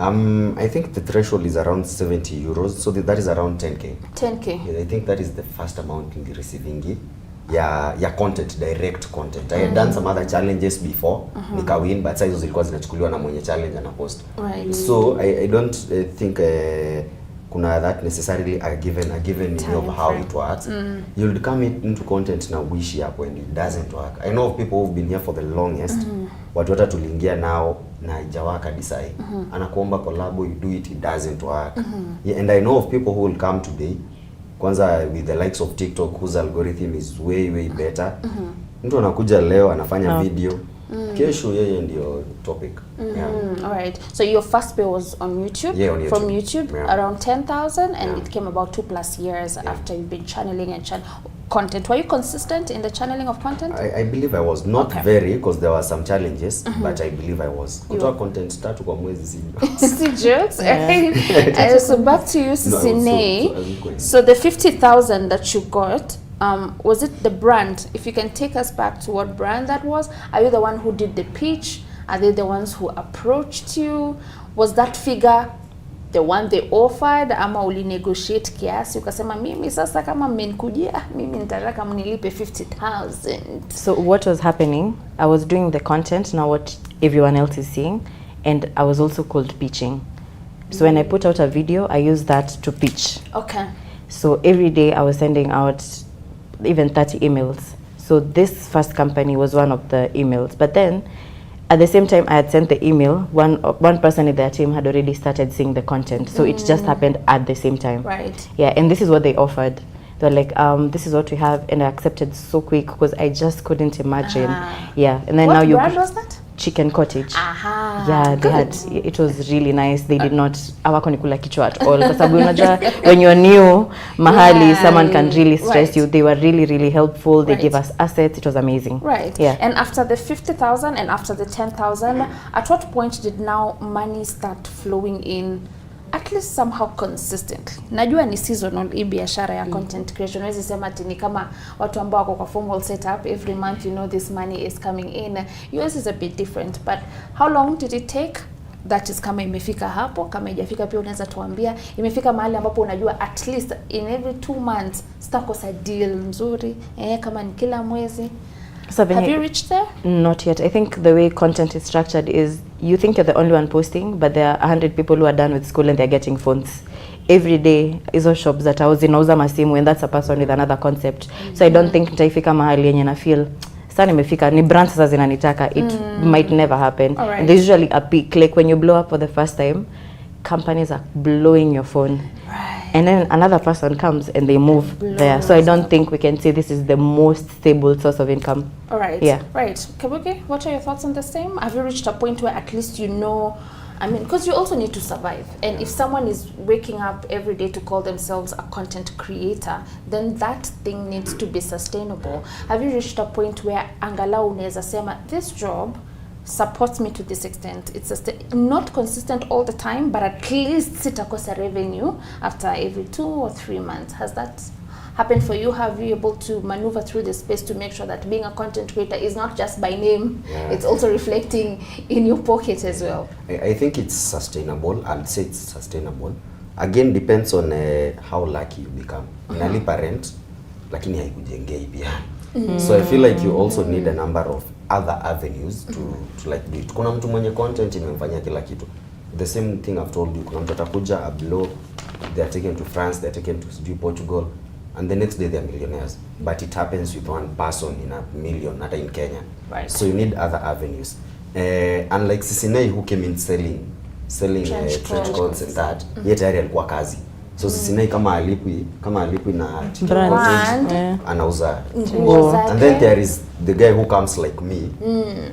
I think the threshold is around 70 euros, so that is around 10k. 10k. Yeah, I think that is the first amount in the receiving. Yeah, content, direct content. I had done some other challenges before, nika win, but size zilikuwa zinachukuliwa na mwenye challenge ana post. Right. So I don't think kuna that necessarily a given idea of how it works. You'll come into content na wish hapo and it doesn't work. I know of people who've been here for the longest. Watu hata tuliingia nao na haijawaka decide. Anakuomba collab, you do it doesn't work. Yeah, and I know of people who will come today kwanza with the likes of TikTok whose algorithm is way better. Mtu anakuja leo anafanya video. Kesho yeye ndio topic. All right. So your first pay was on YouTube? Yeah, on YouTube. From YouTube, around 10,000, and it came about 2+ years after you've been channeling and content. Were you consistent in the channeling of content? I believe I was not very, because there were some challenges, but I believe I was. Kutoa content start kwa mwezi See jokes. So back to you, Sisine. So the 50,000 that you got, was it the brand? If you can take us back to what brand that was. Are you the one who did the pitch? Are they the ones who approached you? Was that figure the one they offered, ama uli negotiate kiasi ukasema mimi sasa kama mmenikujia mimi nitataka mnilipe 50,000? So what was happening, I was doing the content, now what everyone else is seeing, and I was also cold pitching. So when I put out a video, I use that to pitch. Okay. So every day I was sending out even 30 emails. So this first company was one of the emails, but then at the same time I had sent the email, one person in their team had already started seeing the content, so it just happened at the same time. Right. Yeah, and this is what they offered. They're like, this is what we have, and I accepted so quick because I just couldn't imagine. Yeah, and then what now you. What brand was that? Chicken Cottage. Good. Yeah, they had, it was really nice. They did not hawako nikula kichwa at all, kwa sababu unajua when you're new mahali, someone can really stress you. They were really helpful. They gave us assets. It was amazing. Right. Yeah. And after the 50,000 and after the 10,000, at what point did now money start flowing in at least somehow consistently. Najua ni seasonal hii biashara ya content creation. Huwezi sema ati ni kama watu ambao wako kwa formal setup, every month you know this money is coming in. Yours is a bit different, but how long did it take? That is kama imefika hapo, kama haijafika pia unaweza tuambia. Imefika mahali ambapo unajua at least in every 2 months sitakosa deal nzuri, kama ni kila mwezi. So have you reached there? Not yet. I think the way content is structured is you think you're the only one posting, but there are 100 people who are done with school and they're getting phones. Every day, hizo shops that I was inauza masimu, and that's a person with another concept. So I don't think nitaifika mahali yenye na feel sasa nimefika ni brands sasa zinanitaka. It might never happen. Right. There's usually a peak, like when you blow up for the first time, companies are blowing your phone. Right. And then another person comes and they move there. So I don't think we can say this is the most stable source of income. All right. Yeah. Right. Kabuki, what are your thoughts on the same? Have you reached a point where at least you know, I mean, because you also need to survive. And if someone is waking up every day to call themselves a content creator, then that thing needs to be sustainable. Have you reached a point where angalau unaweza sema, this job supports me to this extent? It's not consistent all the time, but at least sitakosa revenue after every 2 or 3 months. Has that happened for you? Have you able to maneuver through the space to make sure that being a content creator is not just by name, it's also reflecting in your pocket as well? I think it's sustainable. I'll say it's sustainable. Again, depends on how lucky you become. Unalipa rent, lakini haikujengei pia. So I feel like you also need a number of other avenues to like do it. Kuna mtu mwenye content imemfanyia kila kitu. The same thing I've told you. Kuna mtu atakuja a blow, they are taken to France, they are taken to Portugal, and the next day they are millionaires. But it happens with one person in a million, not in Kenya. Right. So you need other avenues. Unlike Sisinei, who came in selling trench coats and that, yet tayari alikuwa kazi. So Sisinei kama alipwi na Brand. anauza. Exactly. And then there is the guy who comes like me.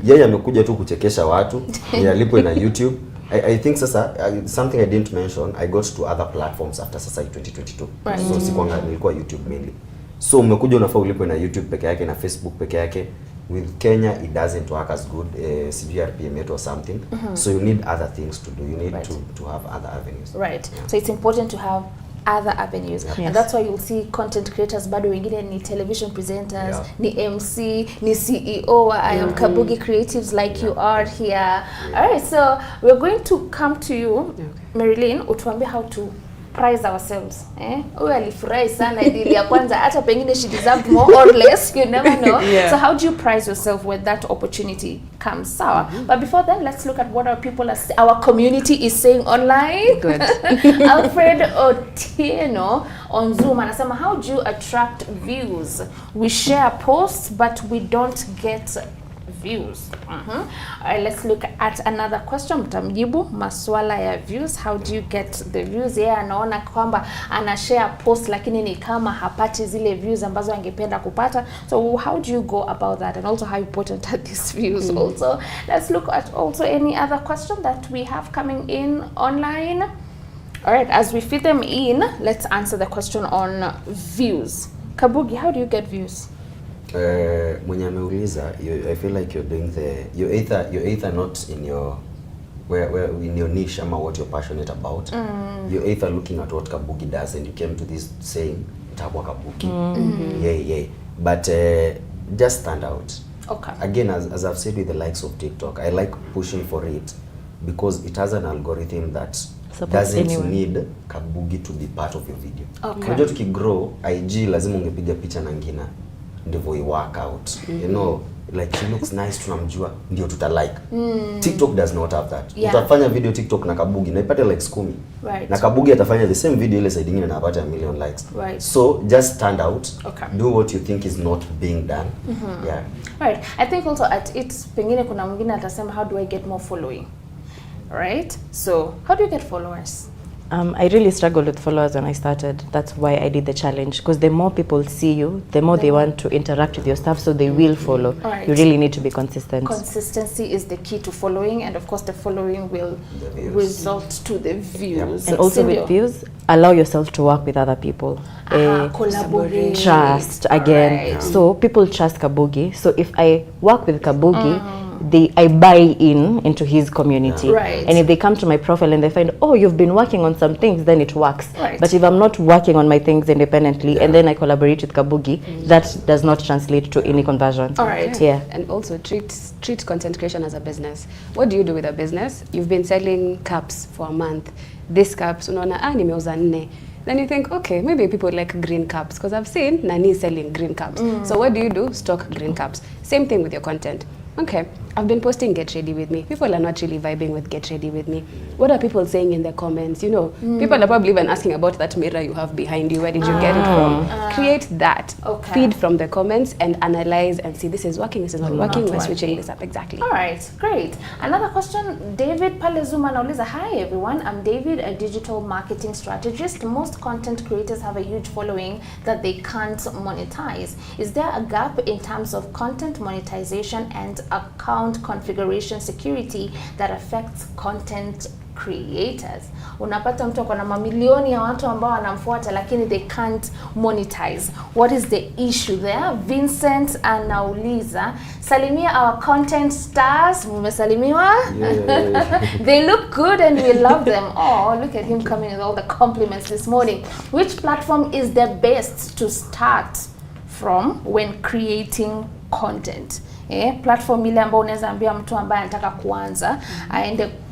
Yeye amekuja tu kuchekesha watu, yeye alipwe na YouTube. I think sasa something I didn't mention, I got to other platforms after sasa 2022. Right. So sikuanga nilikuwa YouTube mainly. So umekuja unafaa ulipwe na YouTube peke yake na Facebook peke yake. With Kenya it doesn't work as good, CVRPM or something. So you need other things to do. You need to have other avenues. Right. Yeah. So it's important to have other avenues. Yeah. Yes. And that's why you'll see content creators bado wengine ni television presenters, ni MC, ni CEO. I am Kabugi Creatives like you are here. All right, so we're going to come to you, Marilyn, utuambie how to price ourselves. Huyu alifurahi sana deal ya kwanza, hata pengine she deserved more or less, you never know. So how do you price yourself when that opportunity comes? Sawa. But before then, let's look at what our community is saying online. Good. Alfred Otieno on Zoom anasema, how do you attract views? We share posts but we don't get views. All right, let's look at another question. Mtamjibu maswala ya views. How do you get the views? Yeye anaona kwamba ana share post lakini ni kama hapati zile views ambazo angependa kupata. So how do you go about that, and also how important are these views? Also, let's look at also any other question that we have coming in online. All right, as we fit them in, let's answer the question on views. Kabugi, how do you get views? Mwenye ameuliza, I feel like you're doing you're either not in your where in your niche ama what you're passionate about. You're either looking at what Kabugi does and you came to this saying itakuwa Kabugi. Yeah. But just stand out. Okay. Again, as I've said with the likes of TikTok, I like pushing for it because it has an algorithm that doesn't need Kabugi to be part of your video. Okay. Unajua tukigrow, IG lazima ungepiga picha na ngina ndivyo i work out. You know, like she looks nice, tunamjua ndio tuta like. TikTok does not have that. Utafanya video TikTok na Kabugi na ipate likes 10. Right. Na Kabugi atafanya the same video ile side nyingine na apate 1 million likes. Right. So just stand out. Okay. Do what you think is not being done. Yeah. Right. I think also at it pengine kuna mwingine atasema, how do I get more following? Right? So, how do you get followers? I really struggled with followers when I started. That's why I did the challenge, because the more people see you, the more they want to interact with your stuff, so they will follow. Right. You really need to be consistent. Consistency is the key to following, and of course the following will result to the views. And also with views, allow yourself to work with other people. Collaborate. Trust again. Right. So people trust Kabugi. So if I work with Kabugi, I buy into his community. Right. And if they come to my profile and they find, oh, you've been working on some things, then it works. Right. But if I'm not working on my things independently and then I collaborate with Kabugi, that does not translate to any conversion. All right. Yeah. And also treat content creation as a business. What do you do with a business? You've been selling cups for a month. This cups, unaona, nimeuza 4. Then you think, okay, maybe people like green cups because I've seen Nani selling green cups. So what do? Stock green cups. Same thing with your content. Okay, I've been posting Get Ready With Me. People are not really vibing with Get Ready With Me. What are people saying in the comments? You know, people are probably even asking about that mirror you have behind you. Where did you get it from? Create that. Okay. Feed from the comments and analyze and see this is working, this is not working. We're working. switching this up. Exactly. All right, great. Another question, David Palezuma nauliza, hi everyone, I'm David, a digital marketing strategist. Most content creators have a huge following that they can't monetize. Is there a gap in terms of content monetization and account configuration security that affects content creators? Unapata mtu ako na mamilioni ya watu ambao wanamfuata lakini they can't monetize. What is the issue there? Vincent anauliza, salimia our content stars. Mumesalimiwa? Yeah. They look good and we love them. Oh, look at him coming with all the compliments this morning. Which platform is the best to start from when creating content? Platform ile ambayo unaweza ambia mtu ambaye anataka kuanza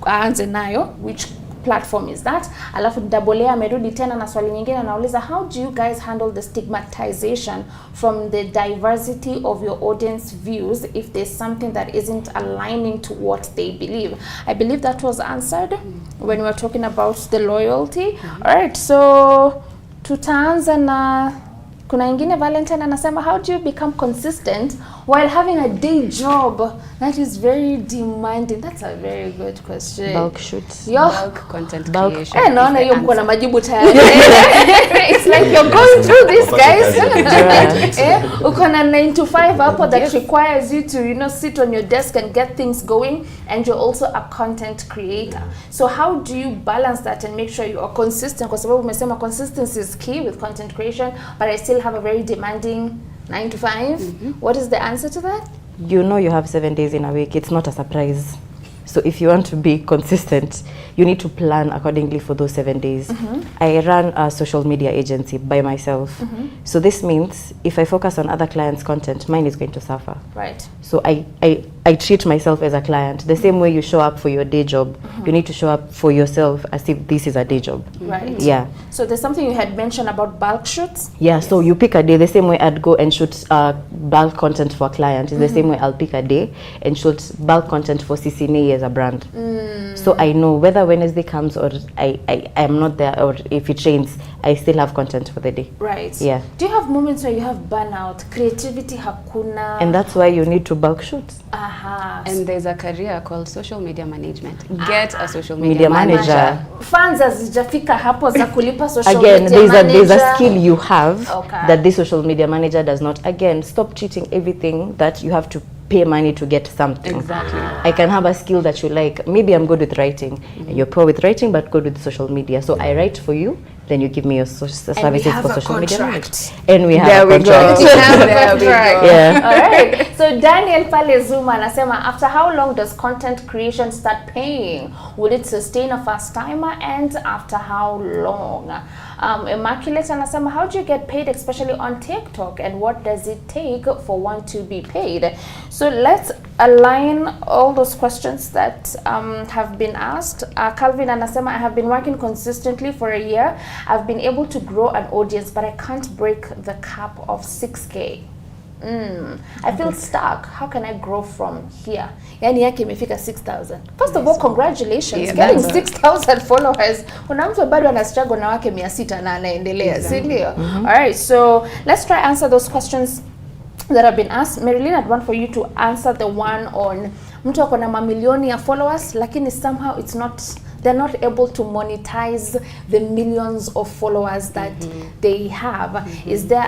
aanze nayo, which platform is that? Alafu Dabolea amerudi tena na swali nyingine, anauliza, how do you guys handle the stigmatization from the diversity of your audience views if there's something that isn't aligning to what they believe? I believe that was answered when we were talking about the loyalty. All right, so tutaanza na kuna ingine. Valentine anasema, how do you become consistent while having a day job that is very demanding? That's a very good question. Bulk shoots. Bulk content creation. Naona hiyo mko na majibu tayari. It's like you're going through this, guys. Uko na 9 to 5 hapo that requires you to, sit on your desk and get things going, and you're also a content creator. So how do you balance that and make sure you are consistent? Kwa sababu umesema consistency is key with content creation, but I still have a very demanding 9 to 5. What is the answer to that? You know you have 7 days in a week. It's not a surprise. So if you want to be consistent, you need to plan accordingly for those 7 days. I run a social media agency by myself. So this means if I focus on other clients' content, mine is going to suffer. Right. So I treat myself as a client. The same way you show up for your day job, you need to show up for yourself as if this is a day job. Right. Yeah. So there's something you had mentioned about bulk shoots. Yeah, so you pick a day, the same way I'd go and shoot bulk content for a client, is the same way I'll pick a day and shoot bulk content for CCNA as a brand. So I know whether Wednesday comes or I am not there, or if it rains, I still have content for the day. Right. Yeah. Do you have moments where you have burnout, creativity hakuna? And that's why you need to bulk shoot. And there's a career called social media management. Get a social media manager. Fans hazijafika hapo za kulipa social Again, media there's manager. a skill you have Okay. that this social media manager does not. Again, stop treating everything that you have to pay money to get something. Exactly. I can have a skill that you like. Maybe I'm good with writing. You're poor with writing, but good with social media. So I write for you, then you give me your services for social media. And we have a contract. There we go. Yeah. All right. So Daniel Palezuma anasema, after how long does content creation start paying? Will it sustain a first timer, and after how long? Immaculate anasema, how do you get paid, especially on TikTok, and what does it take for one to be paid? So let's align all those questions that have been asked. Calvin anasema, I have been working consistently for a year. I've been able to grow an audience, but I can't break the cap of 6K. I feel stuck. How can I grow from here? Yani yake imefika 6,000. First of all, congratulations. Getting 6,000 followers. Kuna mtu bado ana struggle na wake 600 na anaendelea, si ndio? All right, so let's try answer those questions that have been asked. Marilyn, I'd want for you to answer the one on mtu ako na mamilioni ya followers lakini somehow they're not able to monetize the millions of followers that they have. Is there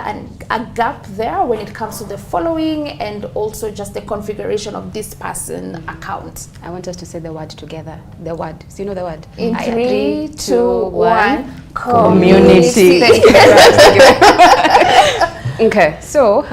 a gap there when it comes to the following and also just the configuration of this person account? I want us to say the word together. The word. So you know the word? In 3, 2, 1. Community. Okay, so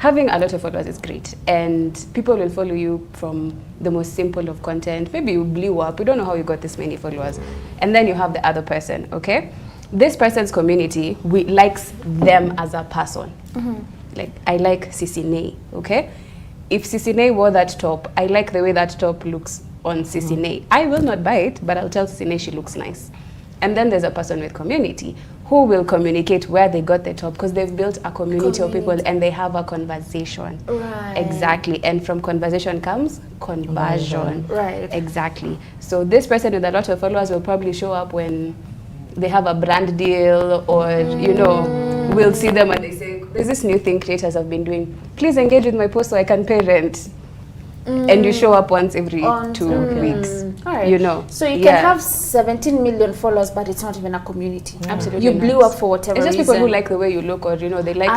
having a lot of followers is great, and people will follow you from the most simple of content. Maybe you blew up, you don't know how you got this many followers, and then you have the other person, okay? This person's community likes them as a person. Like, I like Sisine, okay? If Sisine wore that top, I like the way that top looks on Sisine. I will not buy it, but I'll tell Sisine she looks nice. And then there's a person with community who will communicate where they got the top, because they've built a community of people and they have a conversation. Right. Exactly. And from conversation comes conversion. Right. Exactly. So this person with a lot of followers will probably show up when they have a brand deal, or you know, we'll see them and they say, there's this new thing creators have been doing. Please engage with my post so I can pay rent. And you show up once every 2 weeks. All right. You know. So you can have 17 million followers, but it's not even a community. Absolutely. You blew up for whatever It's just reason. people who like the way you look, or you know, they like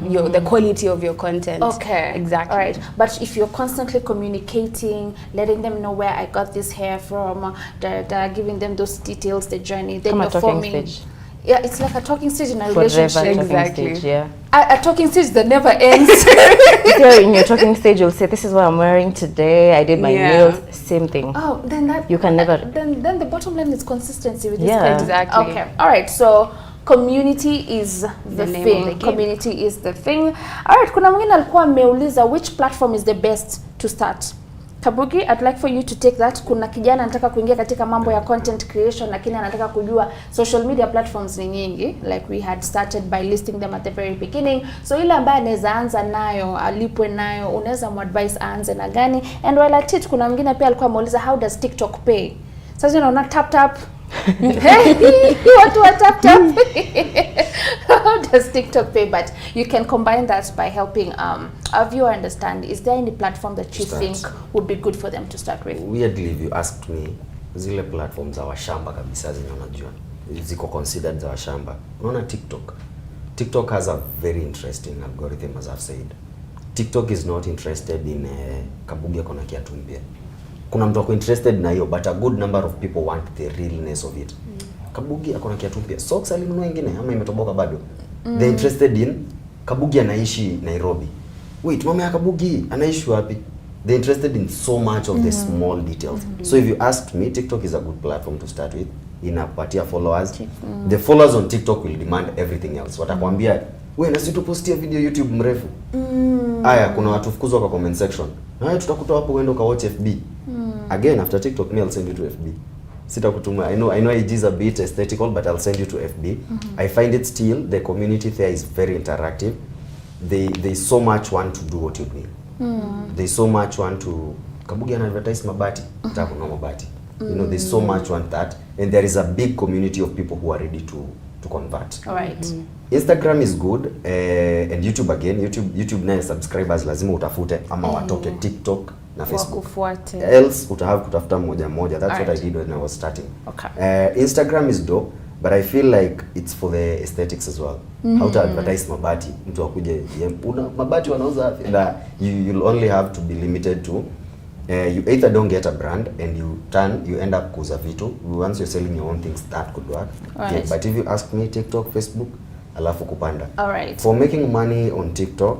your the quality of your content. Okay. Exactly. All right. But if you're constantly communicating, letting them know where I got this hair from, giving them those details, the journey, then Come you're a talking forming. stage. Yeah, it's like a talking stage in a Forever relationship. talking Exactly. stage, yeah. A talking stage that never ends. If you're in your talking stage, you'll say, this is what I'm wearing today, I did my nails, same thing. Oh, then that You can never- Then the bottom line is consistency with this Yeah. kind. Exactly. Okay. All right. So community is the name of thing. the game. Community is the thing. All right. Kuna mwingine alikuwa ameuliza which platform is the best to start. Kabugi, I'd like for you to take that. Kuna kijana anataka kuingia katika mambo ya content creation, lakini anataka kujua social media platforms ni nyingi, like we had started by listing them at the very beginning. So ile ambaye anaweza anza nayo, alipwe nayo, unaweza muadvise aanze na gani? And while at it, kuna mwingine pia alikuwa ameuliza how does TikTok pay? Sasa unaona tap watu wa tap how does TikTok pay? But you can combine that by helping our viewer understand, is there any platform that you think would be good for them to start with? Weirdly, if you asked me, zile platforms za washamba kabisa zenye unajua ziko considered za washamba. Unaona TikTok has a very interesting algorithm, as I've said. TikTok is not interested in Kabugi akona kiatu mpya. Kuna mtu ako interested na hiyo, but a good number of people want the realness of it. Kabugi akona kiatu mpya, socks alinunua ingine ama imetoboka bado. They're interested in Kabugi anaishi Nairobi. Wait, mama ya Kabugi anaishi wapi? They're interested in so much of the small details. So if you asked me, TikTok is a good platform to start with. Inapatia followers. The followers on TikTok will demand everything else. Watakwambia, wewe na situpostia video YouTube mrefu. Aya, kuna watu fukuzwa kwa comment section. Na wewe tutakutoa hapo uende ukawatch FB. Again, after TikTok, I'll send you to FB. Sitakutuma. I know it is a bit aesthetical, but I'll send you to FB. I find it still, the community there is very interactive. They so much want to do what you do. They so much want to Kabugi an advertise mabati, takunua mabati. You know, they so much want that, and there is a big community of people who are ready to convert. All right. Instagram is good, and YouTube again. YouTube naye subscribers lazima utafute ama watoke TikTok na Facebook. Wakufuate. Else utahave kutafuta moja. That's what I did when I was starting. Okay. Instagram is dope, but I feel like it's for the aesthetics as well. How to advertise mabati, mtu akuje una mabati wanauza na you'll only have to be limited to you either don't get a brand and you end up kuuza vitu. Once you're selling your own things, that could work. Right. Yeah, but if you ask me, TikTok, Facebook, alafu kupanda. All right. For making money on TikTok,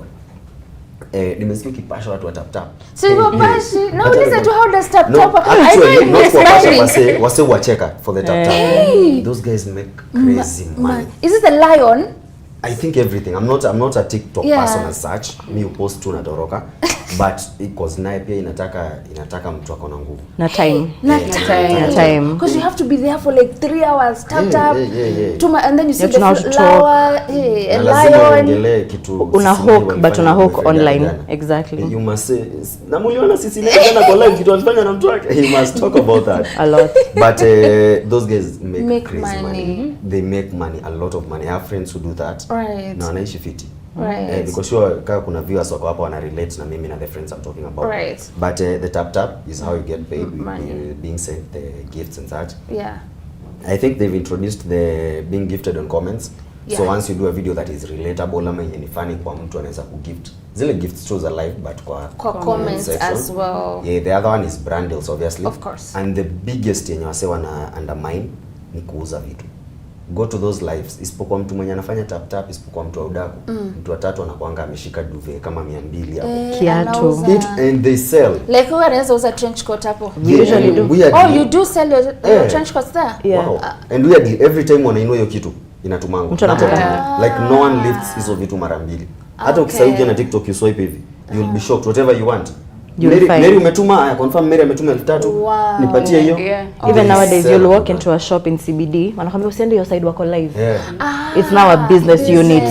nimesikia ukipasha watu wa tap. So you bashi. No, listen to how does tap. No, actually, not for Spanish. wase wacheka for the tap. Hey. Those guys make crazy money. Is it the lion? I think everything. I'm not a TikTok person as such. Mi upost tu natoroka. But because naye pia inataka mtu akona nguvu. Na time. Na time. Because you have to be there for like 3 hours. Tap. And then you see You have to the know how to flower. Hey, a lazima lion. uongelee kitu. Una hook, but una hook online. Exactly. You must say, na muliona sisi tena kwa live kitu alifanya na mtu wake. You must talk about that. A lot. But those guys make crazy money. They make money, a lot of money. I have friends who do that. Right. Na wanaishi fiti. Right. Because sure kama kuna viewers wako hapo wana relate na mimi na the friends I'm talking about. Right. But the tap is how you get paid. Money. Being sent the gifts and that. Yeah. I think they've introduced the being gifted on comments. Yeah. So once you do a video that is relatable ama yenye ni funny kwa mtu anaweza kugift. Zile gifts shows are live but kwa Comments section. as well. Yeah, the other one is brand deals obviously. Of course. And the biggest yenye wase wana undermine ni kuuza vitu. go to those lives, isipokuwa mtu mwenye anafanya tap tap, isipokuwa mtu wa udaku, mtu wa tatu anakuanga ameshika duvet kama 200 hapo, Kiatu. and they sell. Like who anaweza uza trench coat hapo? We usually do. Oh, you do sell your trench coats there? Yeah. Wow. And weirdly, every time wanainua hiyo kitu inatumanga. Mtu anataka. Like no one lifts hizo vitu mara mbili. Hata ukisaidia na TikTok you swipe hivi, you'll be shocked whatever you want. Mary umetuma, I confirm Mary ametuma 3,000. Wow. Nipatie hiyo. Yeah. Even nowadays you'll walk into a shop in CBD, wanakwambia usiende your side wako live. Yeah. It's now a business unit.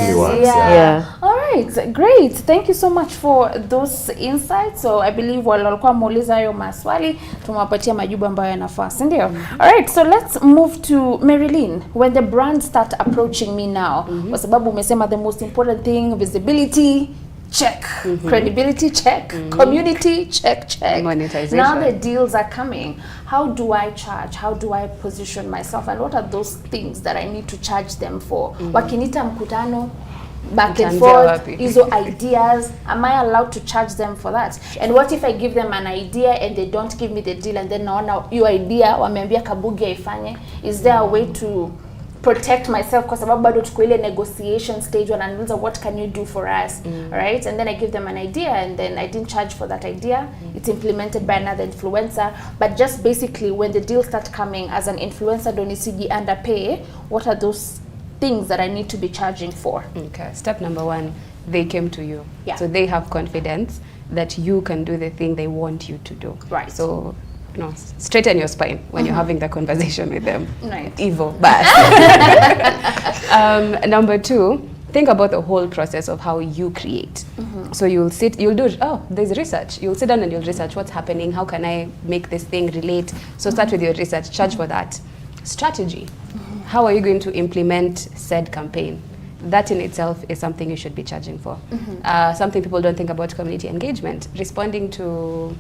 Yeah. All right, great. Thank you so much for those insights. So I believe walikuwa muuliza hayo maswali, tumewapatia majibu ambayo yanafaa, si ndio? All right, so let's move to Marilyn. When the brands start approaching me now, kwa sababu umesema the most important thing, visibility, check. Credibility, check. Community, check. Monetization. Now the deals are coming. How do I charge? How do I position myself? And what are those things that I need to charge them for? Wakinita mkutano, back and forth, hizo ideas, am I allowed to charge them for that? And what if I give them an idea and they don't give me the deal, and then naona your idea wameambia Kabugi aifanye? Is there a way to protect myself, kwa sababu bado tuko ile negotiation stage wananiuliza what can you do for us, right? And then I give them an idea and then I didn't charge for that idea. It's implemented by another influencer, but just basically when the deals start coming as an influencer, don't need underpay. What are those things that I need to be charging for? Okay, step number 1, they came to you. Yeah. So they have confidence that you can do the thing they want you to do. Right. So, straighten your spine when you're having the conversation with them. Right. Evil, bad. Number 2, think about the whole process of how you create. So you'll do, there's research. You'll sit down and you'll research what's happening, how can I make this thing relate. So start with your research, charge for that. Strategy. How are you going to implement said campaign? That in itself is something you should be charging for. Something people don't think about: community engagement. Responding to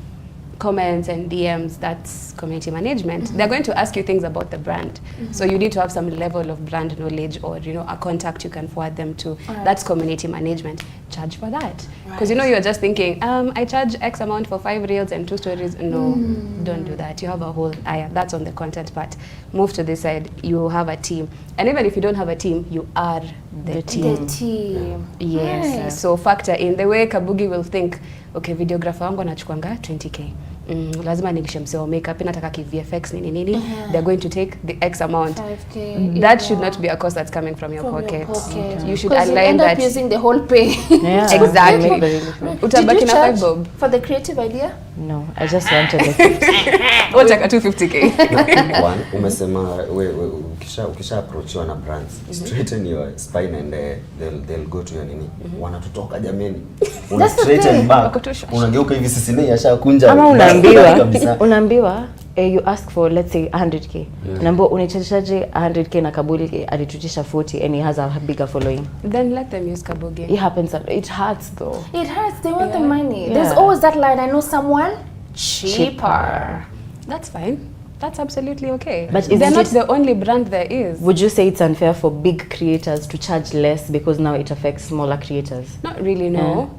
comments and DMs, that's community management. They're going to ask you things about the brand. So you need to have some level of brand knowledge, or a contact you can forward them to. Right. That's community management. Charge for that. Because you're just thinking, I charge X amount for 5 reels and 2 stories. No, don't do that. You have a whole, that's on the content part. Move to this side, you have a team. And even if you don't have a team, you are the team. The team. Yes. Right. So factor in the way Kabugi will think, okay, videographer wangu anachukuanga 20k. Lazima nigishe mseo makeup, nataka ki VFX nini. They're going to take the X amount. 5K. That should not be a cost that's coming from your pocket. You should align you end that. up using the whole pay. Yeah. Exactly. Did you charge for the creative idea? No, I just wanted the 50. What's like a 250k? One, umesema ukisha approachiwa na brands, straighten your spine and they'll go to your nini. Wanatutoka jameni. Una straighten back. Unageuka hivi sisi ni yashakunja. Ama unaambiwa you ask for, let's say 100k. Nambo unichachaje 100k na Kabugi alitutisha 40 and he has a bigger following. Then let them use Kabugi. It happens. It hurts though. It hurts. They want the money. There's always that line, I know someone cheaper. That's fine. That's absolutely okay. But they're not the only brand there is. Would you say it's unfair for big creators to charge less because now it affects smaller creators? Not really, no.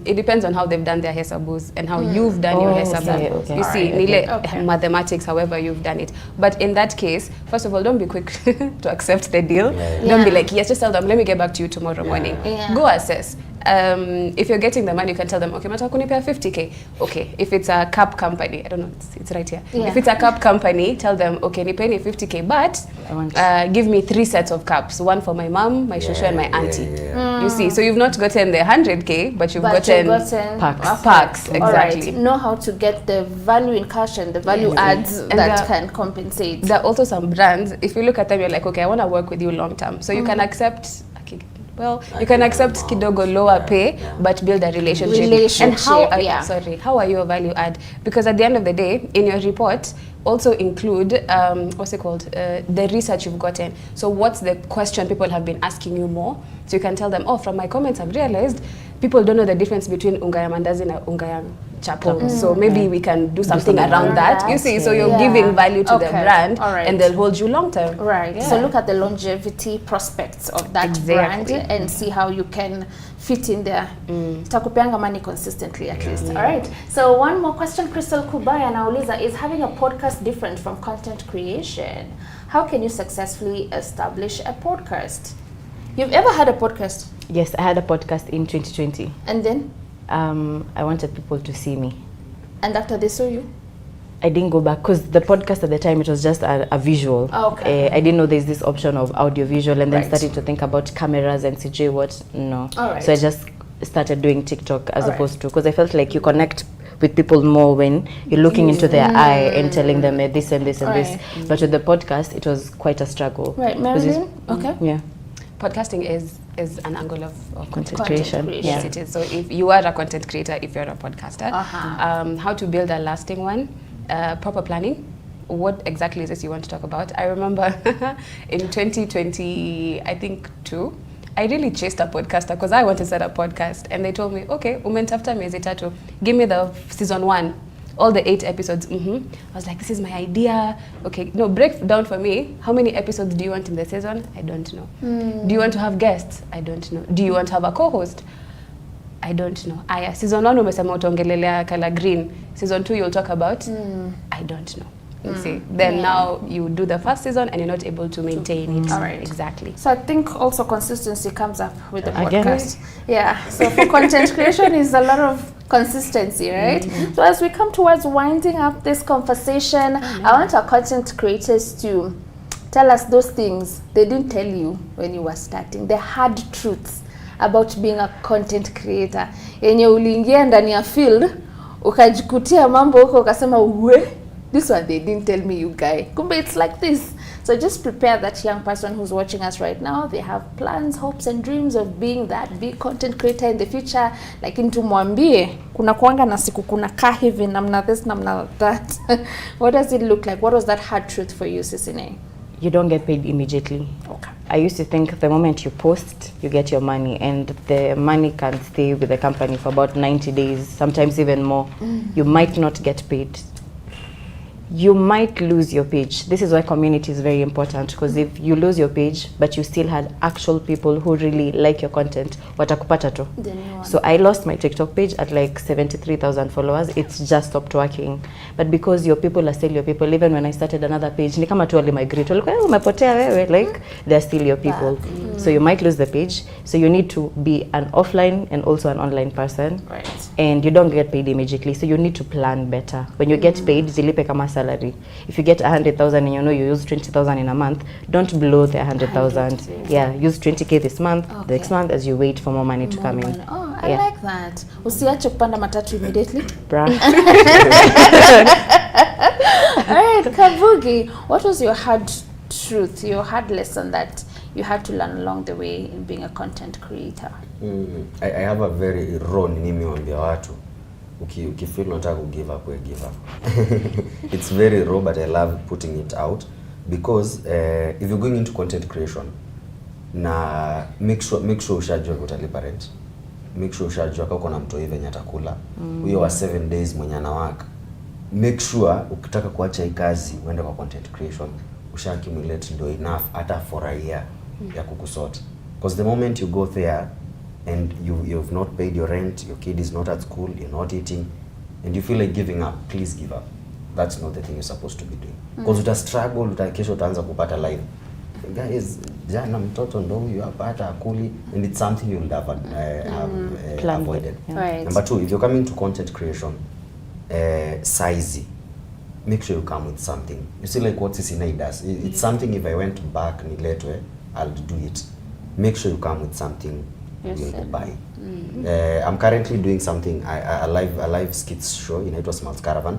It depends on how they've done their hesabus and how you've done your hesabus. Okay. You see, mathematics, however you've done it. But in that case, first of all, don't be quick to accept the deal. Don't be like, yes, just tell them, let me get back to you tomorrow morning. Go assess. If you're getting the money, you can tell them, okay, mata kunipea 50k. Okay, if it's a cup company, I don't know, it's right here. If it's a cup company, tell them, okay, nipeni 50k, but give me 3 sets of cups, one for my mom, my shushu, and my auntie. You see, so you've not gotten the 100k, but you've gotten packs. Exactly. Right. Know how to get the value in cash and the value adds that can compensate. There are also some brands, if you look at them, you're like, okay, I want to work with you long term. So you can accept, you can accept kidogo lower pay, but build a relationship. And how are you a value add? Because at the end of the day, in your report, also include, the research you've gotten. So what's the question people have been asking you more? So you can tell them, from my comments, I've realized people don't know the difference between ungaya mandazi and ungaya chapo. So maybe we can do something around that. You see, so you're giving value to the brand, and they'll hold you long term. Right. So look at the longevity prospects of that brand and see how you can fit in there. Takupeanga money consistently at least. All right. So one more question, Crystal Kubaya anauliza, is having a podcast different from content creation? how can you successfully establish a podcast? You've ever had a podcast? Yes, I had a podcast in 2020. And then? I wanted people to see me. And after they saw you? I didn't go back because the podcast at the time, it was just a visual. Oh, okay. I didn't know there's this option of audio visual, and then Right. starting to think about cameras and CJ what. No. All right. So I just started doing TikTok as All right. opposed to, because I felt like you connect with people more when you're looking into their eye and telling them this and this and Right. this. But with the podcast, it was quite a struggle. Right, 'Cause Marilyn? Okay. Yeah. Podcasting is an angle of Content Content creation. creation. Yes, it is. So if you are a content creator, if you're a podcaster, how to build a lasting one, proper planning. What exactly is this you want to talk about? I remember in 2020, I think 2, I really chased a podcaster because I want to set a podcast, and they told me, okay, umentafta miezi tatu, give me the season 1, all the 8 episodes. I was like, this is my idea. Okay, no, break down for me. How many episodes do you want in the season? I don't know. Do you want to have guests? I don't know. Do you want to have a co-host? I don't know. Aya, season 1 umesema utaongelelea color green. Season 2 you'll talk about? I don't know. You see. Then now you do the first season and you're not able to maintain it. All right. Exactly. So I think also consistency comes up with the Again? podcast. Yeah. So for content creation is a lot of consistency, right? So as we come towards winding up this conversation, I want our content creators to tell us those things they didn't tell you when you were starting, the hard truths about being a content creator. Yenye uliingia ndani ya field, ukajikutia mambo huko ukasema this one they didn't tell me, you guy. Kumbe it's like this. So just prepare that young person who's watching us right now. They have plans, hopes and dreams of being that big content creator in the future. Lakini tumwambie kuna kuanga na siku kuna kaa hivi namna this namna that. What does it look like? What was that hard truth for you, Sisine? You don't get paid immediately. Okay. I used to think the moment you post, you get your money, and the money can stay with the company for about 90 days, sometimes even more. You might not get paid. You might lose your page. This is why community is very important, because if you lose your page but you still had actual people who really like your content, watakupata tu. So I lost my TikTok page at like 73,000 followers. It's just stopped working. But because your people are still your people, even when I started another page, ni kama tu wali migrate, walikuwa umepotea wewe, like they're still your people. So you might lose the page. So you need to be an offline and also an online person. Right. And you don't get paid immediately, so you need to plan better. When you get paid, zilipe kama salary. If you get 100,000 and you know you use 20,000 in a month, don't blow the 100,000. Yeah, use 20k this month, the next month as you wait for more money to come in. Oh, I like that. Usiache kupanda matatu immediately. Bruh. All right, Kabugi, what was your hard truth, your hard lesson that you had to learn along the way in being a content creator? I have a very raw nimi wambia watu. Ukifeel unataka give up, we give up. It's very raw, but I love putting it out because if you're going into content creation, na make sure ushajua utalipa rent. Make sure ushajua kama kuna mtu hivi atakula. Huyo wa 7 days mwenye anawaka. Make sure ukitaka kuacha hii kazi uende kwa content creation, usha-accumulate ndio enough hata for a year ya kukusort. Because the moment you go there and you've not paid your rent, your kid is not at school, you're not eating, and you feel like giving up, please give up. That's not the thing you're supposed to be doing. Because uta struggle, kesho utaanza kupata life. Guys, jana mtoto ndo huyu apata akuli, and it's something you'll have avoided. Yeah. Right. Number 2, if you're coming to content creation, size, make sure you come with something. You see, like what Sisine does. It's something if I went back niletwe, I'll do it. Make sure you come with something you'll buy. I'm currently doing something, a live skits show inaitwa Smart Caravan.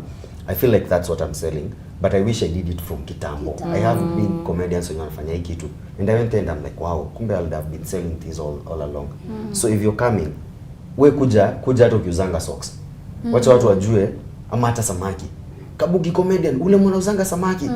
I feel like that's what I'm selling, but I wish I did it from kitambo. I have been comedians wenye wanafanya hii kitu, and I went and I'm like, wow, kumbe I would have been selling these all along. So if you're coming, we kuja hata ukiuzanga socks. Wacha watu wajue, ama hata samaki. Kabugi comedian, ule mwanauzanga samaki.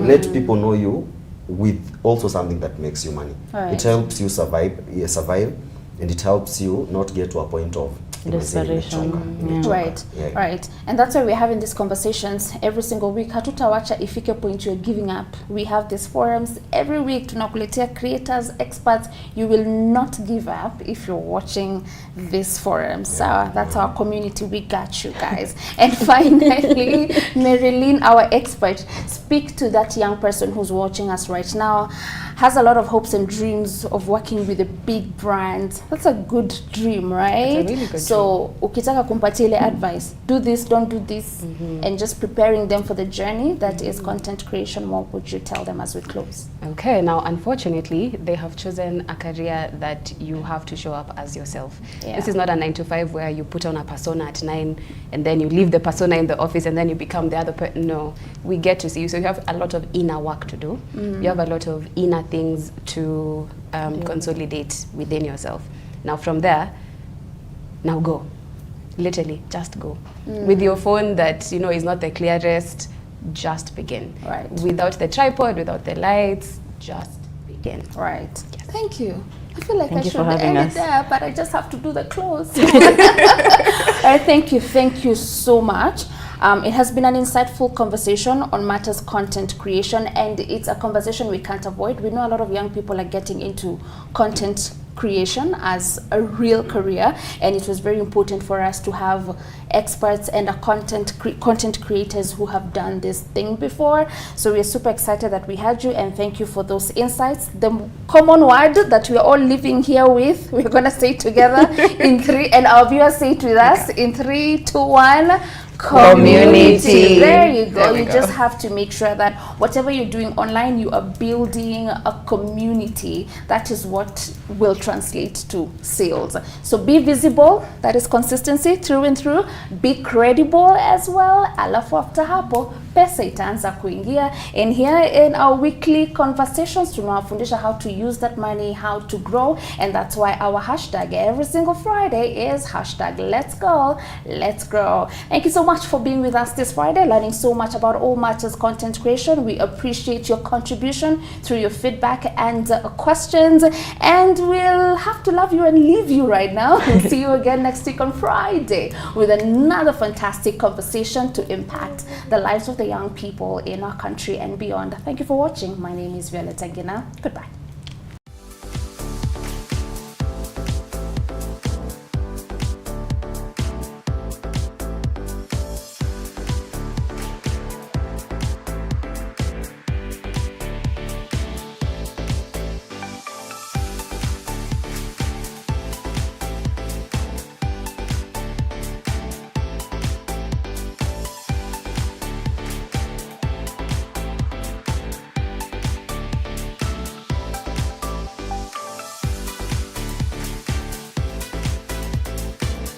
Let people know you with also something that makes you money. Right. It helps you survive, and it helps you not get to a point of Desperation. Nimechoka. Right, Yeah. right. And that's why we're having these conversations every single week. Hatutawacha ifike point you're giving up. We have these forums every week. Tunakuletea creators, experts. You will not give up if you're watching this forum. So that's our community. We got you guys. And finally, Marilyn, our expert, speak to that young person who's watching us right now, has a lot of hopes and dreams of working with a big brand. That's a good dream, right? It's a really good So ukitaka kumpatia ile advice, do this, don't do this, and just preparing them for the journey that is content creation, what would you tell them as we close? Okay, now unfortunately, they have chosen a career that you have to show up as yourself. Yeah. This is not a 9 to 5 where you put on a persona at 9 and then you leave the persona in the office and then you become the other person. No, we get to see you. So you have a lot of inner work to do. You have a lot of inner things to consolidate within yourself. Now from there, now go. Literally, just go. With your phone that, you know, is not the clearest, just begin. Right. Without the tripod, without the lights, just begin. Right. Thank you. I feel like Thank I you should for having end it us. there, but I just have to do the close. Thank you so much. It has been an insightful conversation on matters content creation, and it's a conversation we can't avoid. We know a lot of young people are getting into content creation as a real career, and it was very important for us to have experts and content creators who have done this thing before. So we're super excited that we had you, and thank you for those insights. The common word that we're all living here with, we're gonna say it together in 3, and our viewers say it with us in 3, 2, 1. Community. There you go. There we You go. just have to make sure that whatever you're doing online, you are building a community. That is what will translate to sales. So be visible. That is consistency through and through. Be credible as well. Alafu after hapo, pesa itaanza kuingia. And here in our weekly conversations, tunawafundisha how to use that money, how to grow. And that's why our hashtag every single Friday is hashtag let's go, let's grow. Thank you so much for being with us this Friday, learning so much about all matters content creation. We appreciate your contribution through your feedback and questions. And we'll have to love you and leave you right now. We'll see you again next week on Friday with another fantastic conversation to impact the lives of the young people in our country and beyond. Thank you for watching. My name is Violeta Gina. Goodbye.